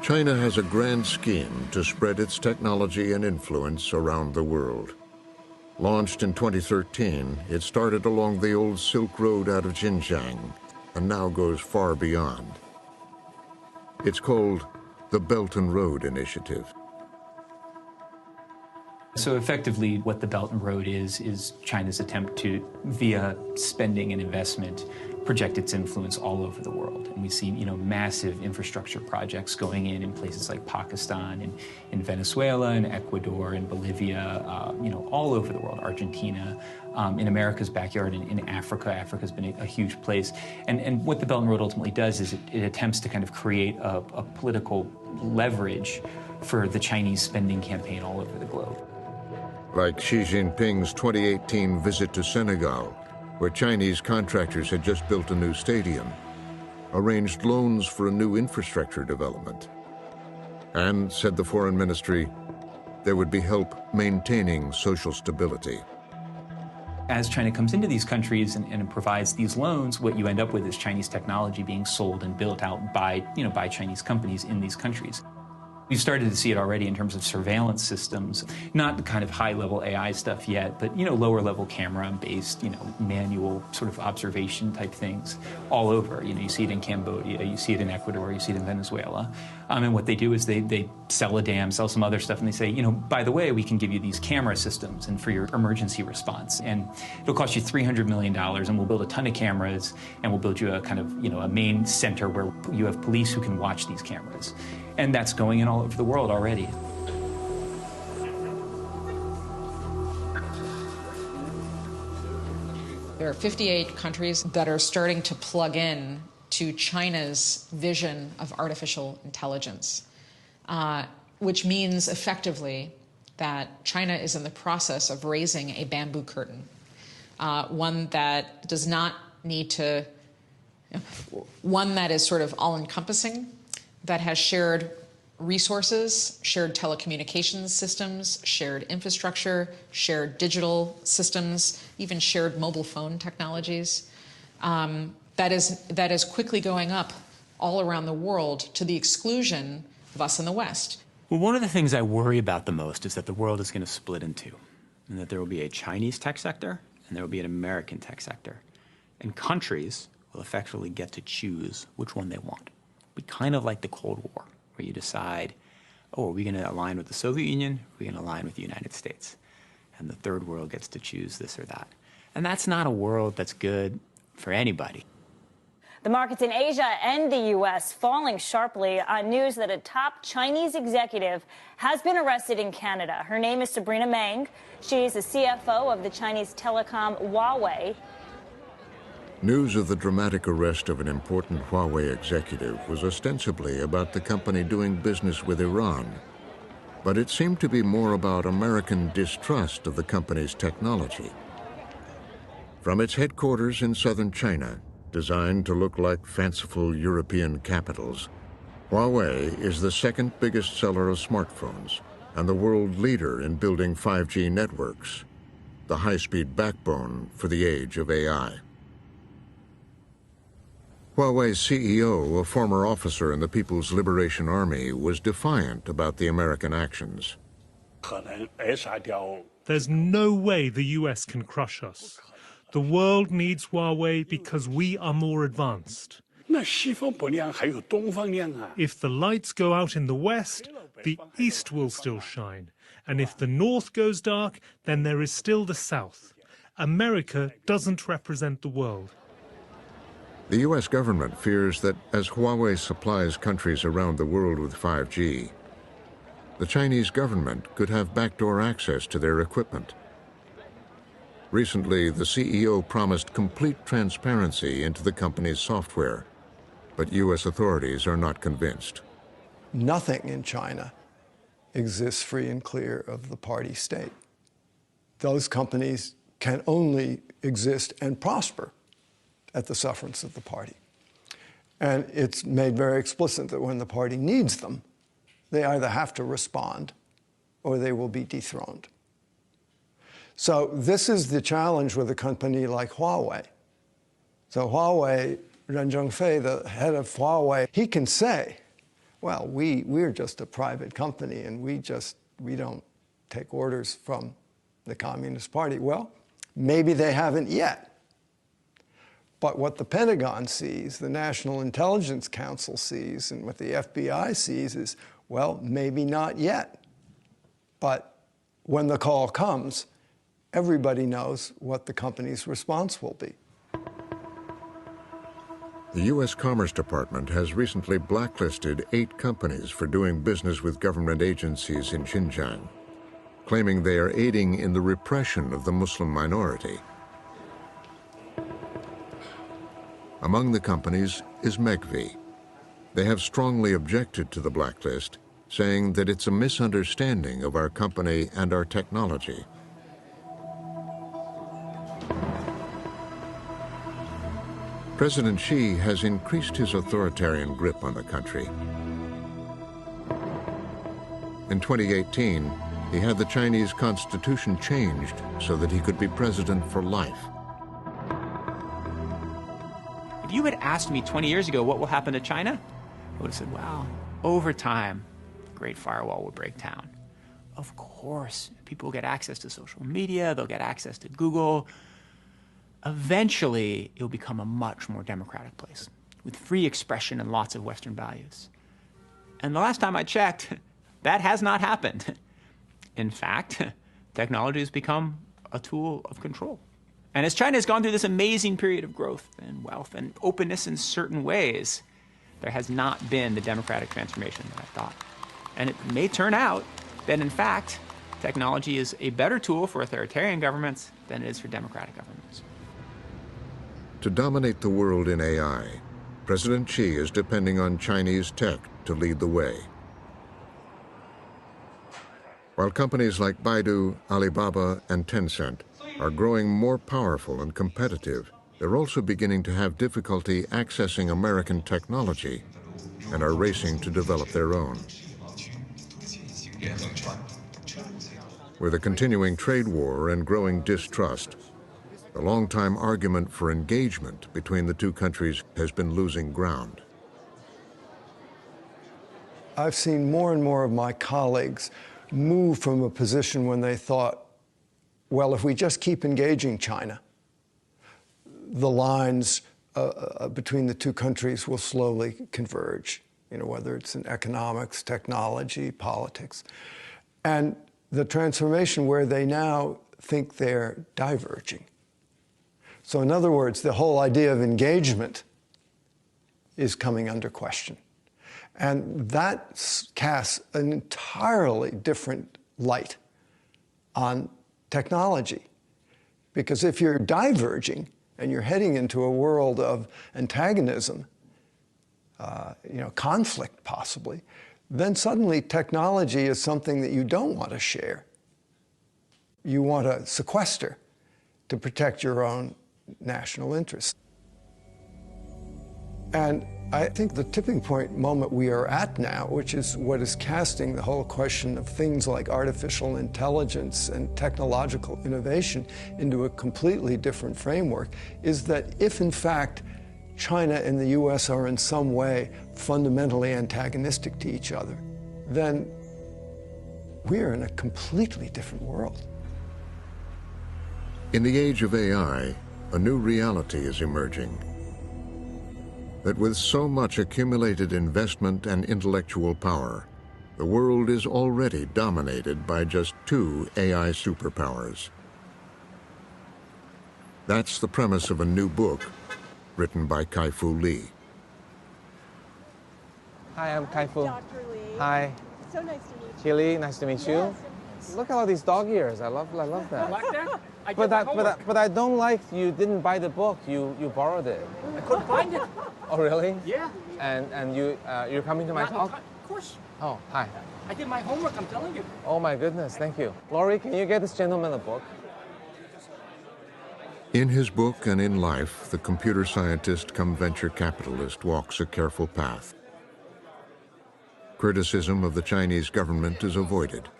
China has a grand scheme to spread its technology and influence around the world. Launched in 2013, it started along the old Silk Road out of Xinjiang and now goes far beyond. It's called the Belt and Road Initiative. So effectively, what the Belt and Road is China's attempt to, via spending and investment, project its influence all over the world. And we see, massive infrastructure projects going in places like Pakistan, and in Venezuela, and Ecuador, and Bolivia, all over the world, Argentina, in America's backyard, in Africa. Africa's been a huge place. And what the Belt and Road ultimately does is it attempts to kind of create a political leverage for the Chinese spending campaign all over the globe. Like Xi Jinping's 2018 visit to Senegal, where Chinese contractors had just built a new stadium, arranged loans for a new infrastructure development, and, said the foreign ministry, there would be help maintaining social stability. As China comes into these countries and provides these loans, what you end up with is Chinese technology being sold and built out by Chinese companies in these countries. We've started to see it already in terms of surveillance systems, not the kind of high-level AI stuff yet, but lower-level camera-based, manual sort of observation type things all over. You see it in Cambodia, you see it in Ecuador, you see it in Venezuela. And what they do is they sell a dam, sell some other stuff, and they say, by the way, we can give you these camera systems and for your emergency response, and it'll cost you $300 million, and we'll build a ton of cameras, and we'll build you a kind of a main center where you have police who can watch these cameras. And that's going in all over the world already. There are 58 countries that are starting to plug in to China's vision of artificial intelligence, which means effectively that China is in the process of raising a bamboo curtain, one that does not need to, one that is sort of all-encompassing, that has shared resources, shared telecommunications systems, shared infrastructure, shared digital systems, even shared mobile phone technologies. That is quickly going up all around the world to the exclusion of us in the West. Well, one of the things I worry about the most is that the world is going to split in two, and that there will be a Chinese tech sector and there will be an American tech sector. And countries will effectively get to choose which one they want. Be kind of like the Cold War, where you decide, oh, are we going to align with the Soviet Union? Are we going to align with the United States? And the third world gets to choose this or that. And that's not a world that's good for anybody. The markets in Asia and the U.S. falling sharply on news that a top Chinese executive has been arrested in Canada. Her name is Sabrina Meng. She's the CFO of the Chinese telecom Huawei. News of the dramatic arrest of an important Huawei executive was ostensibly about the company doing business with Iran. But it seemed to be more about American distrust of the company's technology. From its headquarters in southern China, designed to look like fanciful European capitals, Huawei is the second biggest seller of smartphones and the world leader in building 5G networks, the high-speed backbone for the age of AI. Huawei's CEO, a former officer in the People's Liberation Army, was defiant about the American actions. There's no way the US can crush us. The world needs Huawei because we are more advanced. If the lights go out in the West, the East will still shine. And if the North goes dark, then there is still the South. America doesn't represent the world. The U.S. government fears that as Huawei supplies countries around the world with 5G, the Chinese government could have backdoor access to their equipment. Recently, the CEO promised complete transparency into the company's software, but U.S. authorities are not convinced. Nothing in China exists free and clear of the party state. Those companies can only exist and prosper at the sufferance of the party. And it's made very explicit that when the party needs them, they either have to respond or they will be dethroned. So this is the challenge with a company like Huawei. So Huawei, Ren Zhengfei, the head of Huawei, he can say, well, we're just a private company and we don't take orders from the Communist Party. Well, maybe they haven't yet. But what the Pentagon sees, the National Intelligence Council sees, and what the FBI sees is, well, maybe not yet. But when the call comes, everybody knows what the company's response will be. The U.S. Commerce Department has recently blacklisted 8 companies for doing business with government agencies in Xinjiang. claiming they are aiding in the repression of the Muslim minority. Among the companies is Megvii. They have strongly objected to the blacklist, saying that it's a misunderstanding of our company and our technology. President Xi has increased his authoritarian grip on the country. In 2018, he had the Chinese constitution changed so that he could be president for life. If you had asked me 20 years ago what will happen to China, I would have said, well, over time, the Great Firewall will break down. Of course, people will get access to social media, they'll get access to Google. Eventually, it will become a much more democratic place with free expression and lots of Western values. And the last time I checked, that has not happened. In fact, technology has become a tool of control. And as China has gone through this amazing period of growth and wealth and openness in certain ways, there has not been the democratic transformation that I thought. And it may turn out that, in fact, technology is a better tool for authoritarian governments than it is for democratic governments. To dominate the world in AI, President Xi is depending on Chinese tech to lead the way. While companies like Baidu, Alibaba, and Tencent are growing more powerful and competitive, they're also beginning to have difficulty accessing American technology and are racing to develop their own. With a continuing trade war and growing distrust, the long-time argument for engagement between the two countries has been losing ground. I've seen more and more of my colleagues move from a position when they thought, well, if we just keep engaging China, the lines between the two countries will slowly converge, whether it's in economics, technology, politics. And the transformation where they now think they're diverging. So in other words, the whole idea of engagement is coming under question. And that casts an entirely different light on technology. Because if you're diverging and you're heading into a world of antagonism, conflict possibly, then suddenly technology is something that you don't want to share. You want to sequester to protect your own national interests. And I think the tipping point moment we are at now, which is what is casting the whole question of things like artificial intelligence and technological innovation into a completely different framework, is that if in fact China and the US are in some way fundamentally antagonistic to each other, then we're in a completely different world. In the age of AI, a new reality is emerging. That with so much accumulated investment and intellectual power, the world is already dominated by just 2 AI superpowers. That's the premise of a new book written by Kai-Fu Lee. Hi, I'm Kai-Fu. Dr. Lee. Hi. So nice to meet you. Chili, nice to meet you. Yes. Look at all these dog ears. I love that. Like that? But I don't like you didn't buy the book. You borrowed it. I couldn't find it. Oh really? Yeah. And you're coming to my talk? Of course. Oh, hi. I did my homework, I'm telling you. Oh my goodness, thank you. Laurie, can you get this gentleman a book? In his book and in life, the computer scientist come venture capitalist walks a careful path. Criticism of the Chinese government is avoided,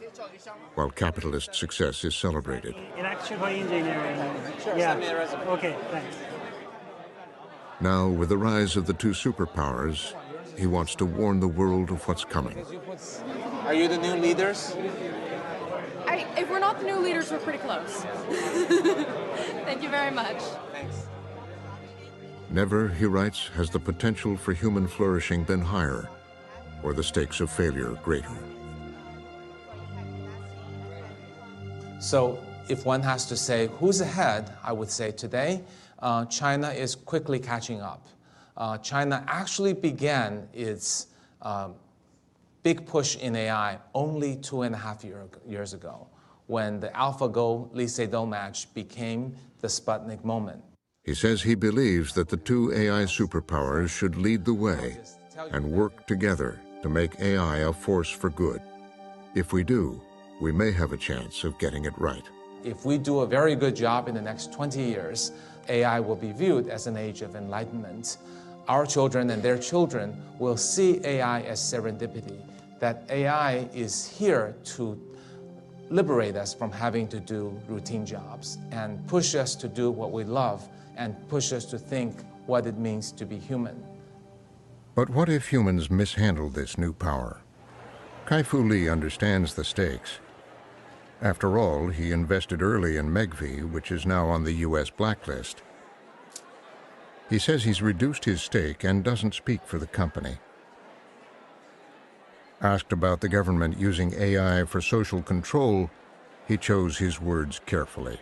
while capitalist success is celebrated. Electrical engineering. Sure, send me a resume. Okay, thanks. Now, with the rise of the 2 superpowers, he wants to warn the world of what's coming. Are you the new leaders? If we're not the new leaders, we're pretty close. Thank you very much. Thanks. Never, he writes, has the potential for human flourishing been higher, or the stakes of failure greater. So if one has to say who's ahead, I would say today, China is quickly catching up. China actually began its big push in AI only 2.5 years ago, when the AlphaGo Lee Sedol match became the Sputnik moment. He says he believes that the two AI superpowers should lead the way and work together to make AI a force for good. If we do, we may have a chance of getting it right. If we do a very good job in the next 20 years, AI will be viewed as an age of enlightenment. Our children and their children will see AI as serendipity, that AI is here to liberate us from having to do routine jobs and push us to do what we love and push us to think what it means to be human. But what if humans mishandle this new power? Kai-Fu Lee understands the stakes. After all, he invested early in Megvii, which is now on the U.S. blacklist. He says he's reduced his stake and doesn't speak for the company. Asked about the government using AI for social control, he chose his words carefully.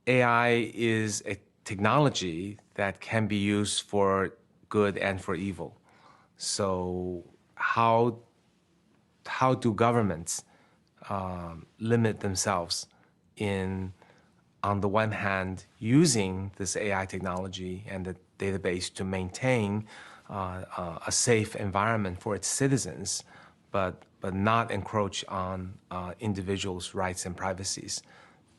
AI is a technology that can be used for good and for evil. So how do governments limit themselves in, on the one hand, using this AI technology and the database to maintain a safe environment for its citizens, but not encroach on individuals' rights and privacies?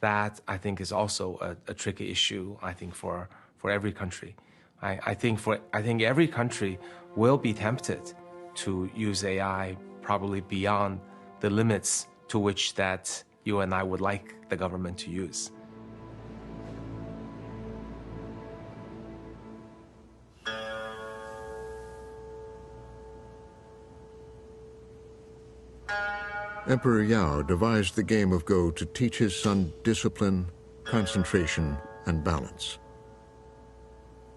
That, I think, is also a tricky issue, I think, for every country. I think every country will be tempted to use AI probably beyond the limits to which that you and I would like the government to use. Emperor Yao devised the game of Go to teach his son discipline, concentration, and balance.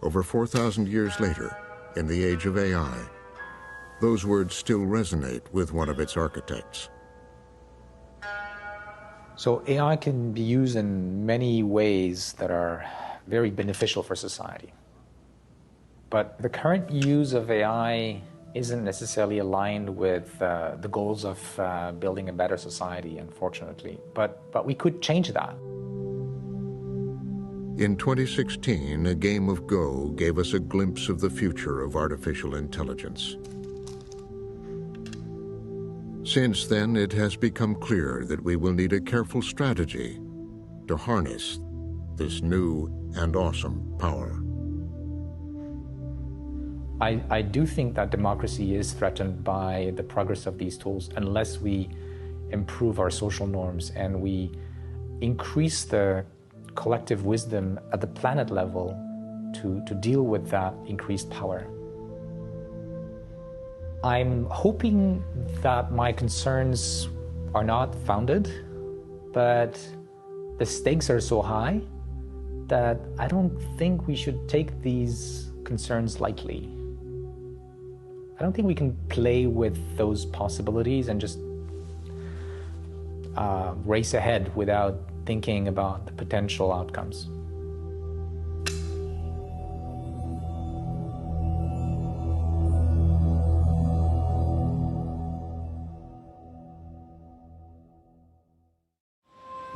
Over 4,000 years later, in the age of AI, those words still resonate with one of its architects. So AI can be used in many ways that are very beneficial for society. But the current use of AI isn't necessarily aligned with the goals of building a better society, unfortunately. But we could change that. In 2016, a game of Go gave us a glimpse of the future of artificial intelligence. Since then, it has become clear that we will need a careful strategy to harness this new and awesome power. I do think that democracy is threatened by the progress of these tools unless we improve our social norms and we increase the collective wisdom at the planet level to deal with that increased power. I'm hoping that my concerns are not founded, but the stakes are so high that I don't think we should take these concerns lightly. I don't think we can play with those possibilities and just race ahead without thinking about the potential outcomes.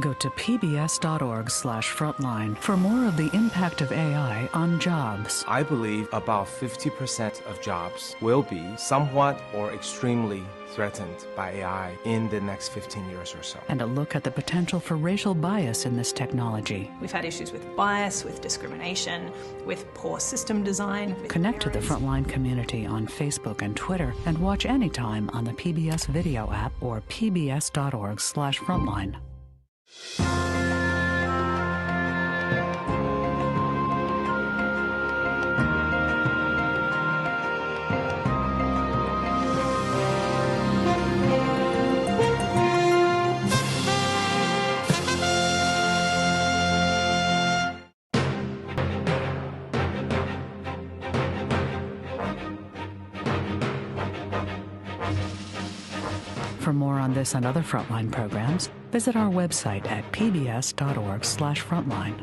Go to pbs.org/frontline for more of the impact of AI on jobs. I believe about 50% of jobs will be somewhat or extremely threatened by AI in the next 15 years or so. And a look at the potential for racial bias in this technology. We've had issues with bias, with discrimination, with poor system design. Connect to the Frontline community on Facebook and Twitter and watch anytime on the PBS video app or pbs.org/frontline. For more on this and other Frontline programs, visit our website at pbs.org/frontline.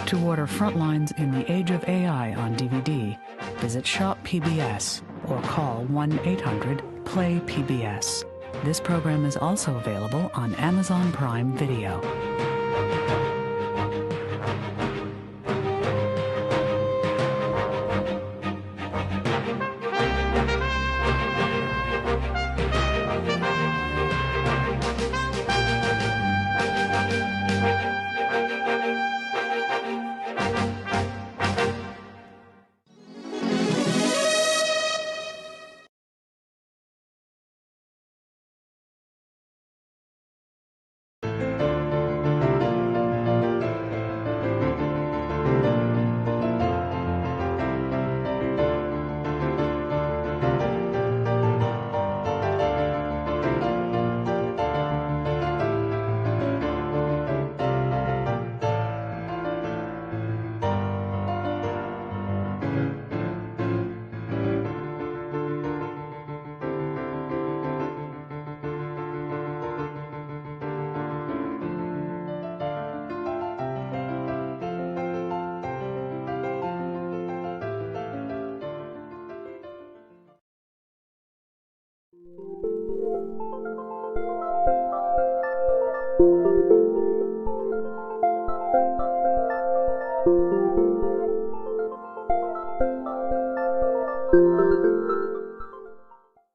To order capture Frontlines in the Age of AI on DVD, visit Shop PBS or call 1-800-PLAY-PBS. This program is also available on Amazon Prime Video.